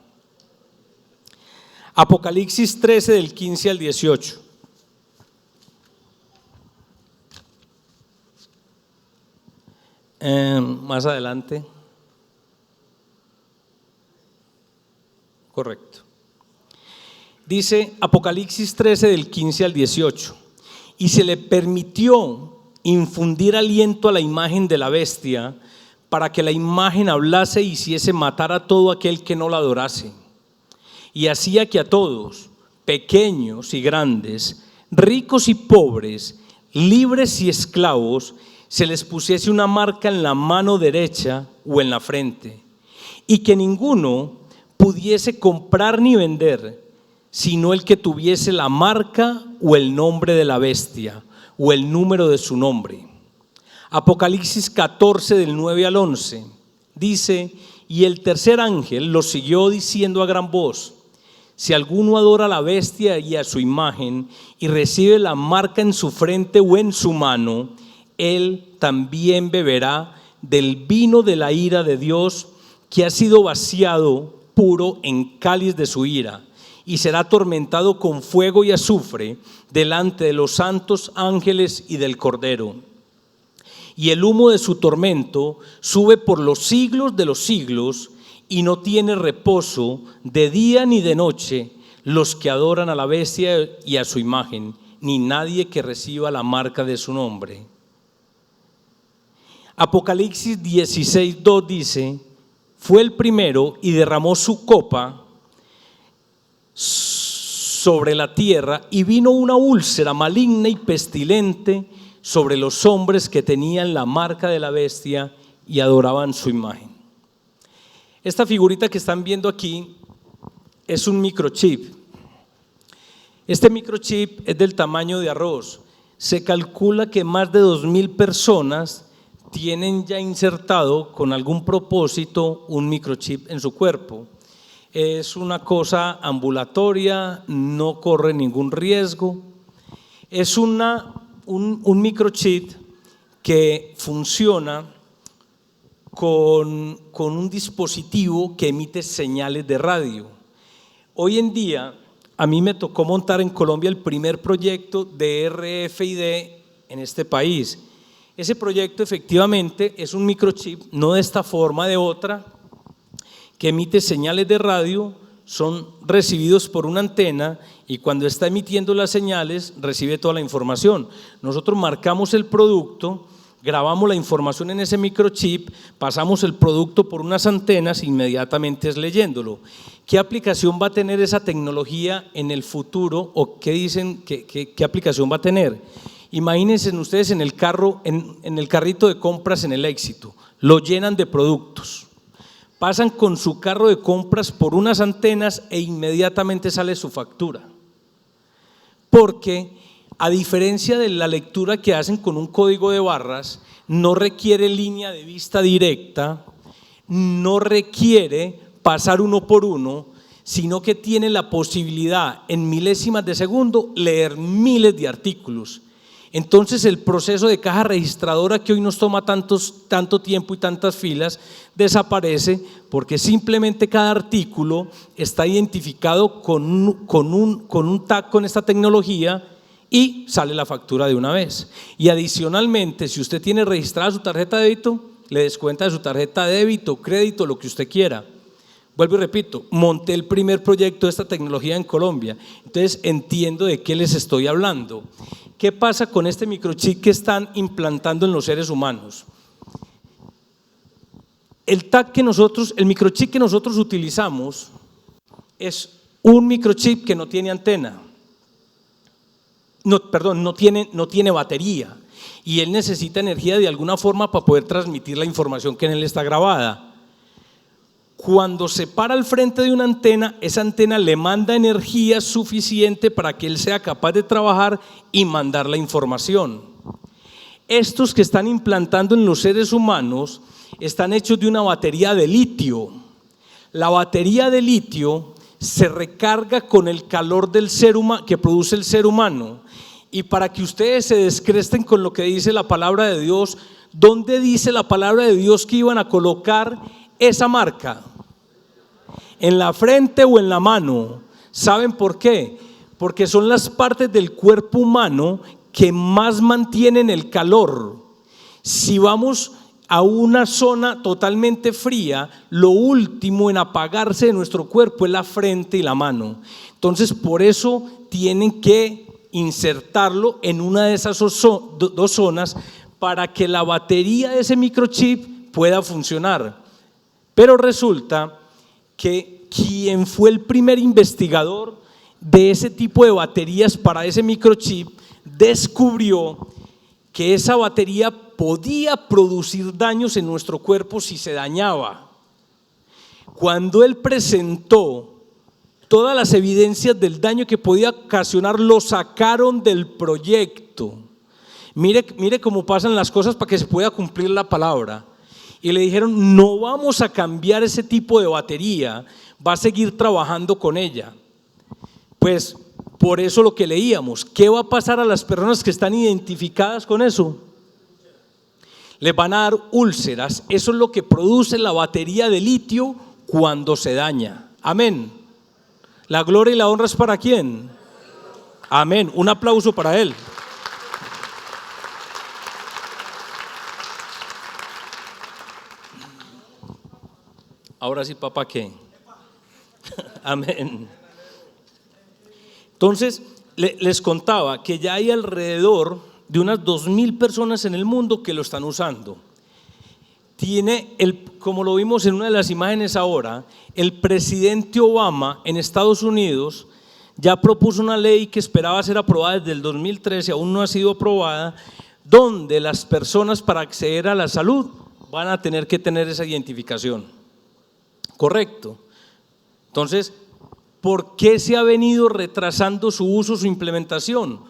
Apocalipsis 13 del 15 al 18. Más adelante. Correcto. Dice Apocalipsis 13 del 15 al 18. Y se le permitió infundir aliento a la imagen de la bestia, para que la imagen hablase y hiciese matar a todo aquel que no la adorase. Y hacía que a todos, pequeños y grandes, ricos y pobres, libres y esclavos, se les pusiese una marca en la mano derecha o en la frente, y que ninguno pudiese comprar ni vender, sino el que tuviese la marca o el nombre de la bestia o el número de su nombre. Apocalipsis 14 del 9 al 11 dice: y el tercer ángel lo siguió diciendo a gran voz: si alguno adora a la bestia y a su imagen y recibe la marca en su frente o en su mano, él también beberá del vino de la ira de Dios, que ha sido vaciado puro en cáliz de su ira, y será atormentado con fuego y azufre delante de los santos ángeles y del Cordero. Y el humo de su tormento sube por los siglos de los siglos, y no tiene reposo de día ni de noche los que adoran a la bestia y a su imagen, ni nadie que reciba la marca de su nombre. Apocalipsis 16:2 dice: fue el primero y derramó su copa sobre la tierra, y vino una úlcera maligna y pestilente sobre los hombres que tenían la marca de la bestia y adoraban su imagen. Esta figurita que están viendo aquí es un microchip. Este microchip es del tamaño de arroz. Se calcula que más de 2,000 personas tienen ya insertado con algún propósito un microchip en su cuerpo. Es una cosa ambulatoria, no corre ningún riesgo. Es un microchip que funciona con un dispositivo que emite señales de radio. Hoy en día, a mí me tocó montar en Colombia el primer proyecto de RFID en este país. Ese proyecto efectivamente es un microchip, no de esta forma, de otra, que emite señales de radio, son recibidos por una antena, y cuando está emitiendo las señales recibe toda la información. Nosotros marcamos el producto, grabamos la información en ese microchip, pasamos el producto por unas antenas e inmediatamente es leyéndolo. ¿Qué aplicación va a tener esa tecnología en el futuro, o qué dicen qué aplicación va a tener? Imagínense ustedes en el carro, en el carrito de compras en el Éxito, lo llenan de productos. pasan con su carro de compras por unas antenas e inmediatamente sale su factura. Porque a diferencia de la lectura que hacen con un código de barras, no requiere línea de vista directa, no requiere pasar uno por uno, sino que tiene la posibilidad en milésimas de segundo leer miles de artículos. Entonces el proceso de caja registradora que hoy nos toma tanto tiempo y tantas filas desaparece, porque simplemente cada artículo está identificado con un tag con esta tecnología y sale la factura de una vez. Y adicionalmente, si usted tiene registrada su tarjeta de débito, le descuenta de su tarjeta de débito, crédito, lo que usted quiera. Vuelvo y repito, monté el primer proyecto de esta tecnología en Colombia, entonces entiendo de qué les estoy hablando. ¿Qué pasa con este microchip que están implantando en los seres humanos? El microchip que nosotros utilizamos es un microchip que no tiene antena, no tiene batería, y él necesita energía de alguna forma para poder transmitir la información que en él está grabada. Cuando se para al frente de una antena, esa antena le manda energía suficiente para que él sea capaz de trabajar y mandar la información. Estos que están implantando en los seres humanos están hechos de una batería de litio. La batería de litio se recarga con el calor del que produce el ser humano. Y para que ustedes se descresten con lo que dice la palabra de Dios, ¿dónde dice la palabra de Dios que iban a colocar esa marca? ¿En la frente o en la mano? ¿Saben por qué? Porque son las partes del cuerpo humano que más mantienen el calor. Si vamos a una zona totalmente fría, lo último en apagarse de nuestro cuerpo es la frente y la mano. Entonces, por eso tienen que insertarlo en una de esas dos zonas para que la batería de ese microchip pueda funcionar. Pero resulta que quien fue el primer investigador de ese tipo de baterías para ese microchip descubrió que esa batería podía producir daños en nuestro cuerpo si se dañaba. Cuando él presentó todas las evidencias del daño que podía ocasionar, lo sacaron del proyecto. Mire cómo pasan las cosas para que se pueda cumplir la palabra. Y le dijeron: no vamos a cambiar ese tipo de batería, va a seguir trabajando con ella. Pues por eso lo que leíamos, ¿qué va a pasar a las personas que están identificadas con eso? Les van a dar úlceras. Eso es lo que produce la batería de litio cuando se daña. Amén. La gloria y la honra es para ¿quién? Amén. Un aplauso para él. Ahora sí, papá, ¿qué? Amén. Entonces, les contaba que ya hay alrededor de unas 2,000 personas en el mundo que lo están usando. Como lo vimos en una de las imágenes ahora, el presidente Obama en Estados Unidos ya propuso una ley que esperaba ser aprobada desde el 2013, aún no ha sido aprobada, donde las personas para acceder a la salud van a tener que tener esa identificación. Correcto. Entonces, ¿por qué se ha venido retrasando su uso, su implementación?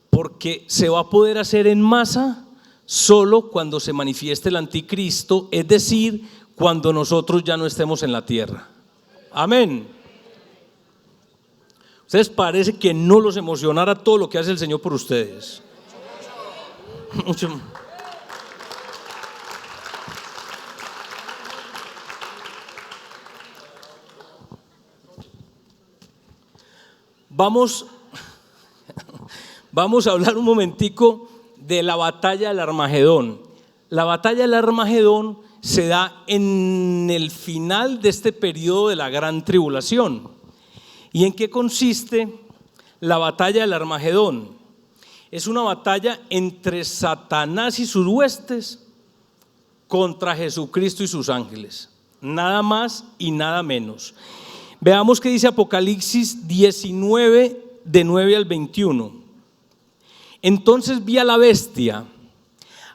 Porque se va a poder hacer en masa solo cuando se manifieste el anticristo, es decir, cuando nosotros ya no estemos en la tierra. Amén. ¿Ustedes parece que no los emocionara todo lo que hace el Señor por ustedes? Mucho. Vamos a hablar un momentico de la batalla del Armagedón. La batalla del Armagedón se da en el final de este periodo de la gran tribulación. ¿Y en qué consiste la batalla del Armagedón? Es una batalla entre Satanás y sus huestes contra Jesucristo y sus ángeles. Nada más y nada menos. Veamos qué dice Apocalipsis 19, de 9 al 21. Entonces vi a la bestia,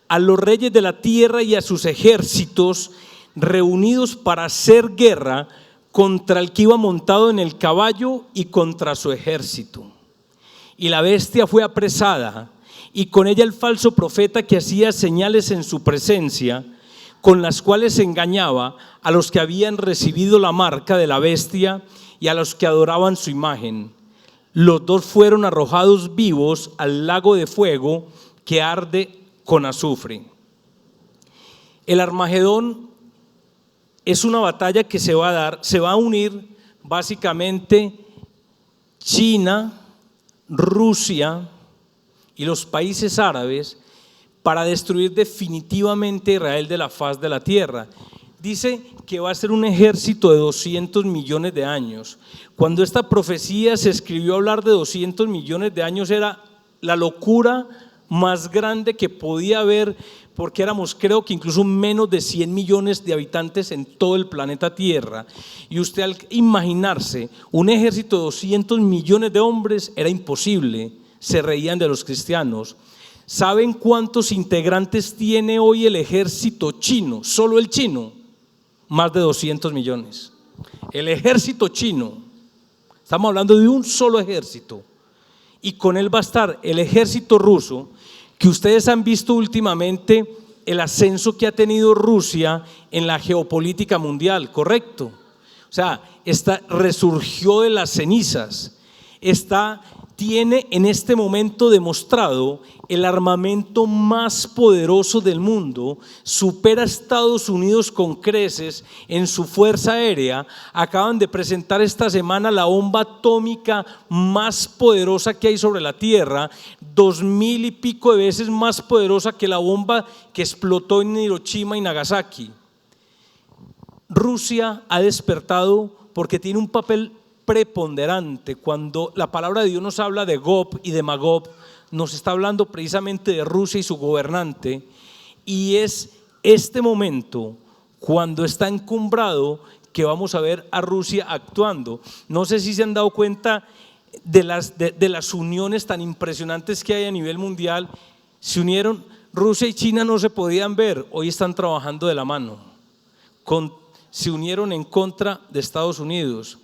a los reyes de la tierra y a sus ejércitos reunidos para hacer guerra contra el que iba montado en el caballo y contra su ejército. Y la bestia fue apresada, y con ella el falso profeta que hacía señales en su presencia, con las cuales engañaba a los que habían recibido la marca de la bestia y a los que adoraban su imagen. Los dos fueron arrojados vivos al lago de fuego que arde con azufre. El Armagedón es una batalla que se va a dar, se va a unir básicamente China, Rusia y los países árabes para destruir definitivamente a Israel de la faz de la tierra. Dice que va a ser un ejército de 200 millones de años. Cuando esta profecía se escribió, hablar de 200 millones de años era la locura más grande que podía haber, porque éramos, creo que incluso menos de 100 millones de habitantes en todo el planeta Tierra. Y usted, al imaginarse un ejército de 200 millones de hombres, era imposible. Se reían de los cristianos. ¿Saben cuántos integrantes tiene hoy el ejército chino? Solo el chino, más de 200 millones. El ejército chino, estamos hablando de un solo ejército, y con él va a estar el ejército ruso, que ustedes han visto últimamente el ascenso que ha tenido Rusia en la geopolítica mundial, ¿correcto? O sea, resurgió de las cenizas, tiene en este momento demostrado el armamento más poderoso del mundo, supera a Estados Unidos con creces en su fuerza aérea. Acaban de presentar esta semana la bomba atómica más poderosa que hay sobre la tierra, 2000 y pico de veces más poderosa que la bomba que explotó en Hiroshima y Nagasaki. Rusia ha despertado porque tiene un papel preponderante. Cuando la palabra de Dios nos habla de Gog y de Magog, nos está hablando precisamente de Rusia y su gobernante, y es este momento cuando está encumbrado que vamos a ver a Rusia actuando. No sé si se han dado cuenta de las uniones tan impresionantes que hay a nivel mundial. Se unieron, Rusia y China no se podían ver, hoy están trabajando de la mano. Se unieron en contra de Estados Unidos.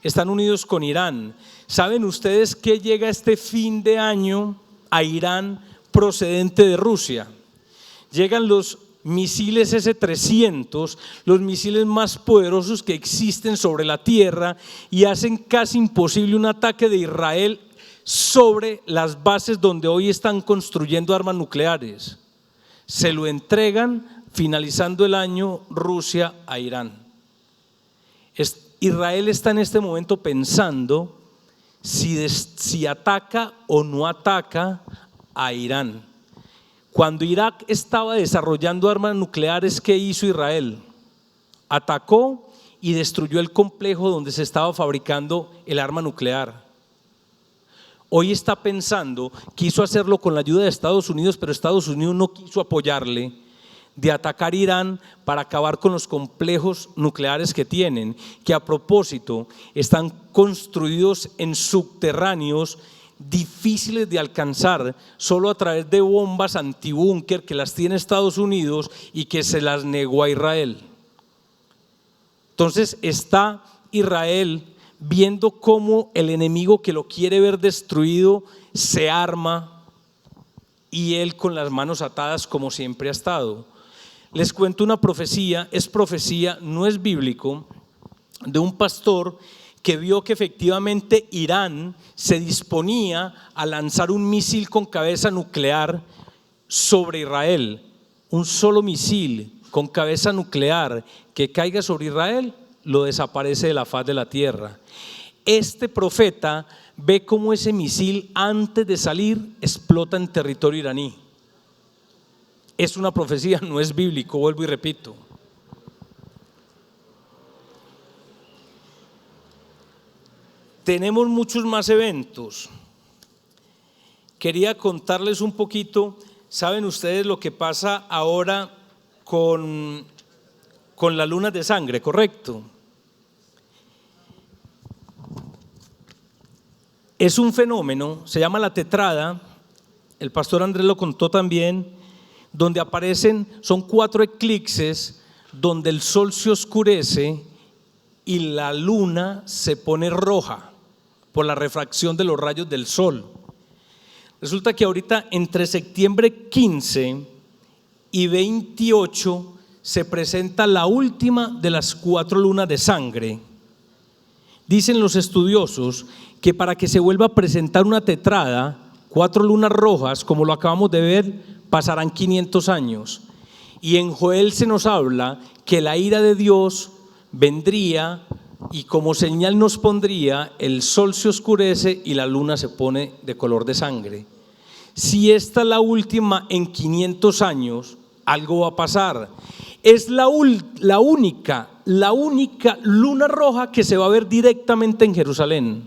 Están unidos con Irán. ¿Saben ustedes qué llega este fin de año a Irán procedente de Rusia? Llegan los misiles S-300, los misiles más poderosos que existen sobre la tierra, y hacen casi imposible un ataque de Israel sobre las bases donde hoy están construyendo armas nucleares. Se lo entregan finalizando el año Rusia a Irán. Israel está en este momento pensando si ataca o no ataca a Irán. Cuando Irak estaba desarrollando armas nucleares, ¿qué hizo Israel? Atacó y destruyó el complejo donde se estaba fabricando el arma nuclear. Hoy está pensando, quiso hacerlo con la ayuda de Estados Unidos, pero Estados Unidos no quiso apoyarle, de atacar Irán para acabar con los complejos nucleares que tienen, que a propósito están construidos en subterráneos difíciles de alcanzar solo a través de bombas antibúnker que las tiene Estados Unidos y que se las negó a Israel. Entonces está Israel viendo cómo el enemigo que lo quiere ver destruido se arma, y él con las manos atadas como siempre ha estado. Les cuento una profecía, es profecía, no es bíblico, de un pastor que vio que efectivamente Irán se disponía a lanzar un misil con cabeza nuclear sobre Israel. Un solo misil con cabeza nuclear que caiga sobre Israel lo desaparece de la faz de la tierra. Este profeta ve cómo ese misil, antes de salir, explota en territorio iraní. Es una profecía, no es bíblico, vuelvo y repito. Tenemos muchos más eventos. Quería contarles un poquito. ¿Saben ustedes lo que pasa ahora con las lunas de sangre, correcto? Es un fenómeno, se llama la tetrada, el pastor Andrés lo contó también, donde aparecen, son 4 eclipses donde el sol se oscurece y la luna se pone roja por la refracción de los rayos del sol. Resulta que ahorita entre septiembre 15 y 28 se presenta la última de las 4 lunas de sangre. Dicen los estudiosos que para que se vuelva a presentar una tetrada, 4 lunas rojas, como lo acabamos de ver, pasarán 500 años. Y en Joel se nos habla que la ira de Dios vendría y como señal nos pondría, el sol se oscurece y la luna se pone de color de sangre. Si esta es la última en 500 años, algo va a pasar. Es la única luna roja que se va a ver directamente en Jerusalén.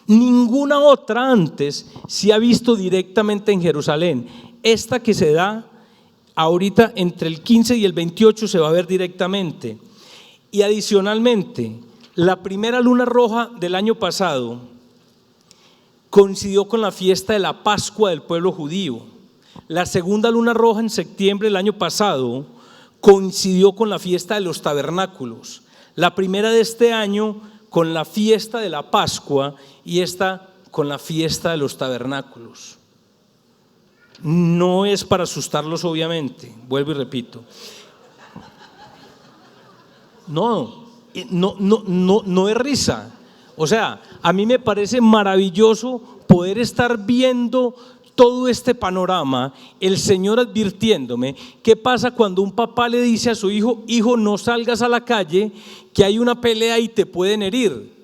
Ninguna otra antes se ha visto directamente en Jerusalén. Esta que se da ahorita entre el 15 y el 28 se va a ver directamente. Y adicionalmente, la primera luna roja del año pasado coincidió con la fiesta de la Pascua del pueblo judío. La segunda luna roja en septiembre del año pasado coincidió con la fiesta de los tabernáculos. La primera de este año con la fiesta de la Pascua y esta con la fiesta de los tabernáculos. No es para asustarlos, obviamente, vuelvo y repito. No es risa. O sea, a mí me parece maravilloso poder estar viendo todo este panorama, el Señor advirtiéndome qué pasa cuando un papá le dice a su hijo: hijo, no salgas a la calle, que hay una pelea y te pueden herir.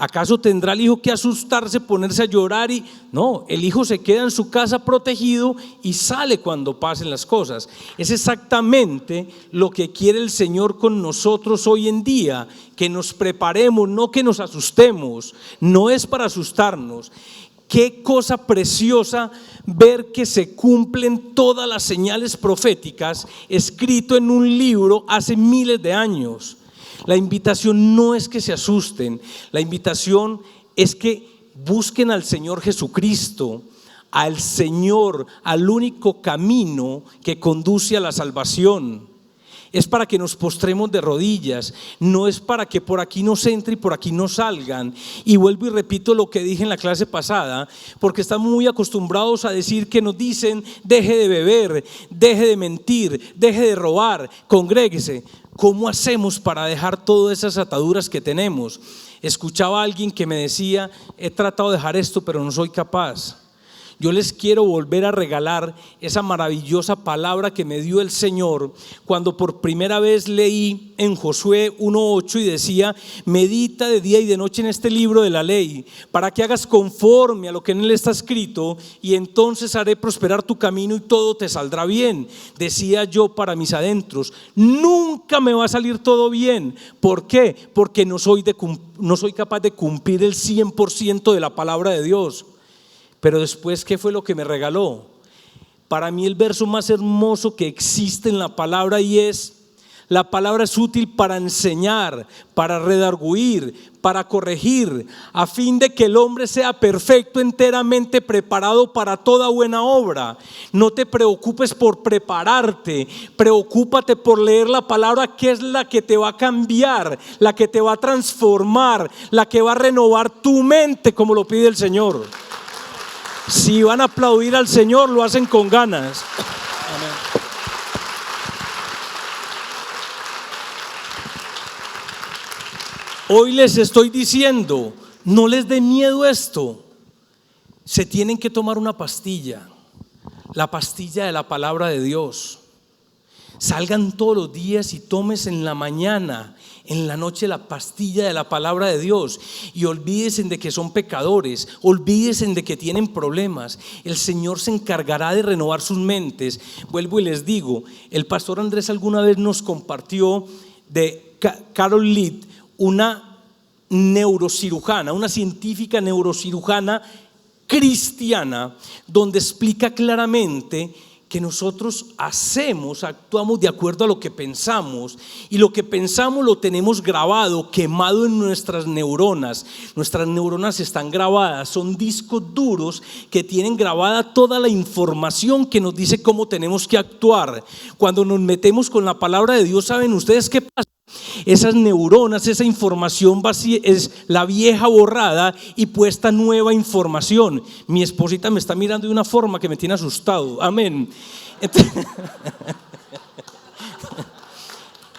¿Acaso tendrá el hijo que asustarse, ponerse a llorar? No, el hijo se queda en su casa protegido y sale cuando pasen las cosas. Es exactamente lo que quiere el Señor con nosotros hoy en día, que nos preparemos, no que nos asustemos. No es para asustarnos. Qué cosa preciosa ver que se cumplen todas las señales proféticas escrito en un libro hace miles de años. La invitación no es que se asusten, la invitación es que busquen al Señor Jesucristo, al Señor, al único camino que conduce a la salvación. Es para que nos postremos de rodillas, no es para que por aquí nos entre y por aquí no salgan. Y vuelvo y repito lo que dije en la clase pasada, porque estamos muy acostumbrados a decir que nos dicen: deje de beber, deje de mentir, deje de robar, congréguese. ¿Cómo hacemos para dejar todas esas ataduras que tenemos? Escuchaba a alguien que me decía: he tratado de dejar esto, pero no soy capaz. Yo les quiero volver a regalar esa maravillosa palabra que me dio el Señor cuando por primera vez leí en Josué 1:8 y decía: medita de día y de noche en este libro de la ley, para que hagas conforme a lo que en él está escrito, y entonces haré prosperar tu camino y todo te saldrá bien. Decía yo para mis adentros: nunca me va a salir todo bien. ¿Por qué? Porque no soy capaz de cumplir el 100% de la palabra de Dios. Pero después, ¿qué fue lo que me regaló? Para mí el verso más hermoso que existe en la palabra, y es: la palabra es útil para enseñar, para redarguir, para corregir, a fin de que el hombre sea perfecto, enteramente preparado para toda buena obra. No te preocupes por prepararte, preocúpate por leer la palabra, que es la que te va a cambiar, la que te va a transformar, la que va a renovar tu mente, como lo pide el Señor. Si van a aplaudir al Señor, lo hacen con ganas. Amén. Hoy les estoy diciendo: no les dé miedo esto. Se tienen que tomar una pastilla, la pastilla de la palabra de Dios. Salgan todos los días y tomes en la mañana, en la noche, la pastilla de la palabra de Dios, y olvídense de que son pecadores, olvídense de que tienen problemas. El Señor se encargará de renovar sus mentes. Vuelvo y les digo, el pastor Andrés alguna vez nos compartió de Carol Lead, una neurocirujana, una científica neurocirujana cristiana, donde explica claramente que nosotros actuamos de acuerdo a lo que pensamos, y lo que pensamos lo tenemos grabado, quemado en nuestras neuronas. Nuestras neuronas están grabadas, son discos duros que tienen grabada toda la información que nos dice cómo tenemos que actuar. Cuando nos metemos con la palabra de Dios, ¿saben ustedes qué pasa? Esas neuronas, esa información vacía, es la vieja borrada y puesta nueva información. Mi esposita me está mirando de una forma que me tiene asustado. Amén. Entonces,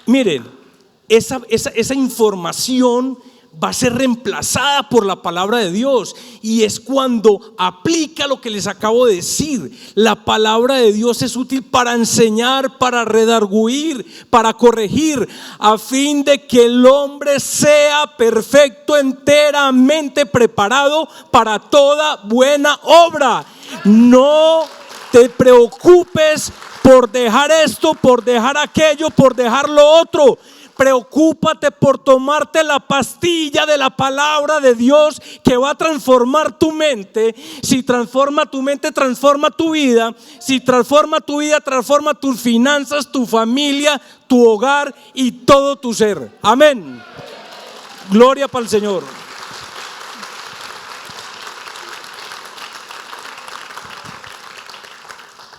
miren, esa información va a ser reemplazada por la palabra de Dios, y es cuando aplica lo que les acabo de decir. La palabra de Dios es útil para enseñar, para redarguir, para corregir, a fin de que el hombre sea perfecto, enteramente preparado para toda buena obra. No te preocupes por dejar esto, por dejar aquello, por dejar lo otro. Preocúpate por tomarte la pastilla de la palabra de Dios, que va a transformar tu mente. Si transforma tu mente, transforma tu vida. Si transforma tu vida, transforma tus finanzas, tu familia, tu hogar y todo tu ser. Amén. Gloria para el Señor.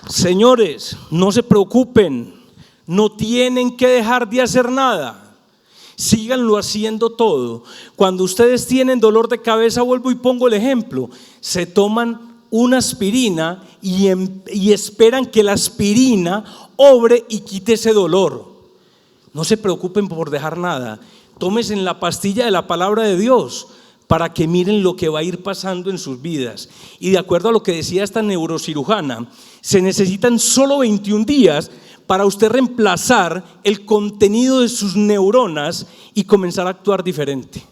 Señores, no se preocupen. No tienen que dejar de hacer nada. Síganlo haciendo todo. Cuando ustedes tienen dolor de cabeza, vuelvo y pongo el ejemplo, se toman una aspirina y esperan que la aspirina obre y quite ese dolor. No se preocupen por dejar nada. Tómense la pastilla de la palabra de Dios para que miren lo que va a ir pasando en sus vidas. Y de acuerdo a lo que decía esta neurocirujana, se necesitan solo 21 días para usted reemplazar el contenido de sus neuronas y comenzar a actuar diferente.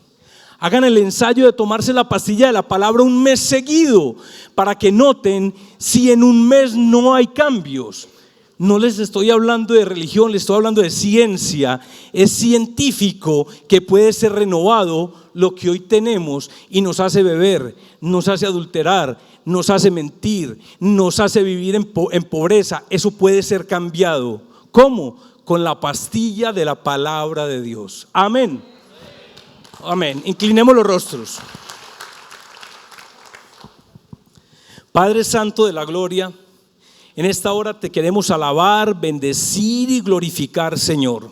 Hagan el ensayo de tomarse la pastilla de la palabra un mes seguido, para que noten si en un mes no hay cambios. No les estoy hablando de religión, les estoy hablando de ciencia. Es científico que puede ser renovado lo que hoy tenemos, y nos hace beber, nos hace adulterar, nos hace mentir, nos hace vivir en pobreza. Eso puede ser cambiado. ¿Cómo? Con la pastilla de la palabra de Dios. Amén. Amén. Inclinemos los rostros. Padre Santo de la gloria, en esta hora te queremos alabar, bendecir y glorificar, Señor.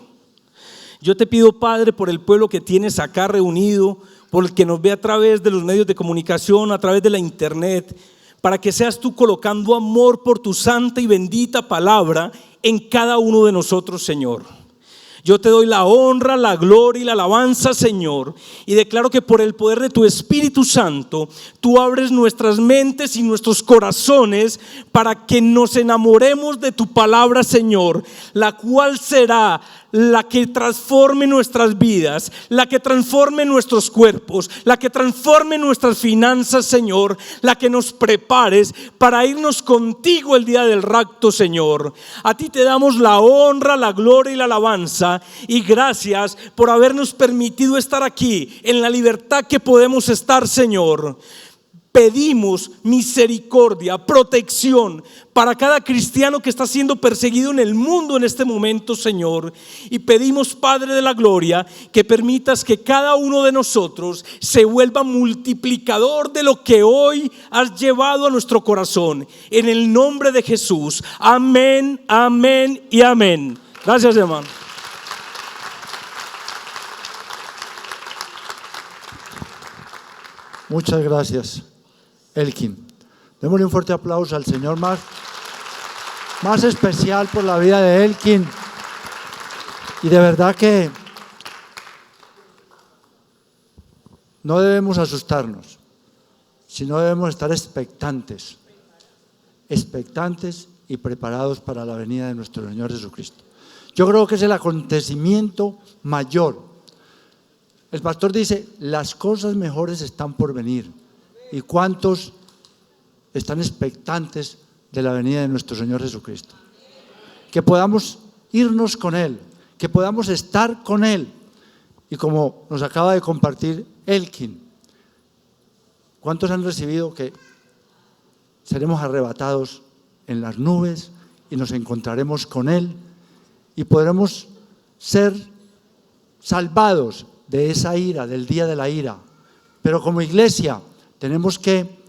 Yo te pido, Padre, por el pueblo que tienes acá reunido, por el que nos ve a través de los medios de comunicación, a través de la internet, para que seas tú colocando amor por tu santa y bendita palabra en cada uno de nosotros, Señor. Yo te doy la honra, la gloria y la alabanza, Señor, y declaro que por el poder de tu Espíritu Santo, tú abres nuestras mentes y nuestros corazones para que nos enamoremos de tu palabra, Señor, la cual será la que transforme nuestras vidas, la que transforme nuestros cuerpos, la que transforme nuestras finanzas, Señor, la que nos prepares para irnos contigo el día del rapto, Señor. A ti te damos la honra, la gloria y la alabanza, y gracias por habernos permitido estar aquí en la libertad que podemos estar, Señor. Pedimos misericordia, protección para cada cristiano que está siendo perseguido en el mundo en este momento, Señor. Y pedimos, Padre de la gloria, que permitas que cada uno de nosotros se vuelva multiplicador de lo que hoy has llevado a nuestro corazón. En el nombre de Jesús. Amén, amén y amén. Gracias, hermano. Muchas gracias, Elkin. Démosle un fuerte aplauso al Señor más especial por la vida de Elkin. Y de verdad que no debemos asustarnos, sino debemos estar expectantes y preparados para la venida de nuestro Señor Jesucristo. Yo creo que es el acontecimiento mayor. El pastor dice, las cosas mejores están por venir. ¿Y cuántos están expectantes de la venida de nuestro Señor Jesucristo? Que podamos irnos con Él, que podamos estar con Él. Y como nos acaba de compartir Elkin, ¿cuántos han recibido que seremos arrebatados en las nubes y nos encontraremos con Él y podremos ser salvados de esa ira, del día de la ira. Pero como iglesia tenemos que,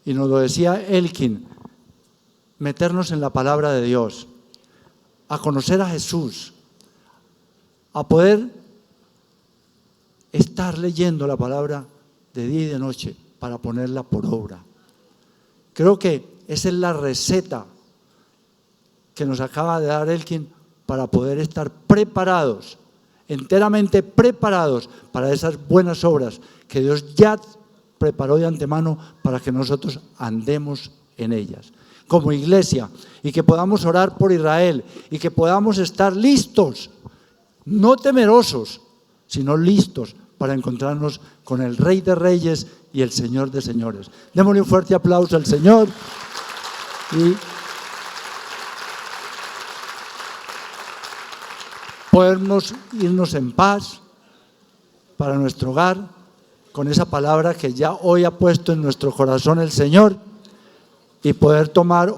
y nos lo decía Elkin, meternos en la palabra de Dios, a conocer a Jesús, a poder estar leyendo la palabra de día y de noche para ponerla por obra. Creo que esa es la receta que nos acaba de dar Elkin para poder estar preparados, enteramente preparados para esas buenas obras que Dios ya preparó de antemano para que nosotros andemos en ellas como iglesia, y que podamos orar por Israel y que podamos estar listos, no temerosos, sino listos para encontrarnos con el Rey de Reyes y el Señor de Señores. Démosle un fuerte aplauso al Señor y podernos irnos en paz para nuestro hogar con esa palabra que ya hoy ha puesto en nuestro corazón el Señor, y poder tomar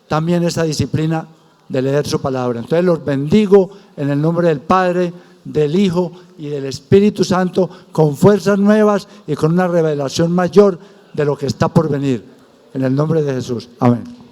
también esa disciplina de leer su palabra. Entonces los bendigo en el nombre del Padre, del Hijo y del Espíritu Santo, con fuerzas nuevas y con una revelación mayor de lo que está por venir. En el nombre de Jesús. Amén.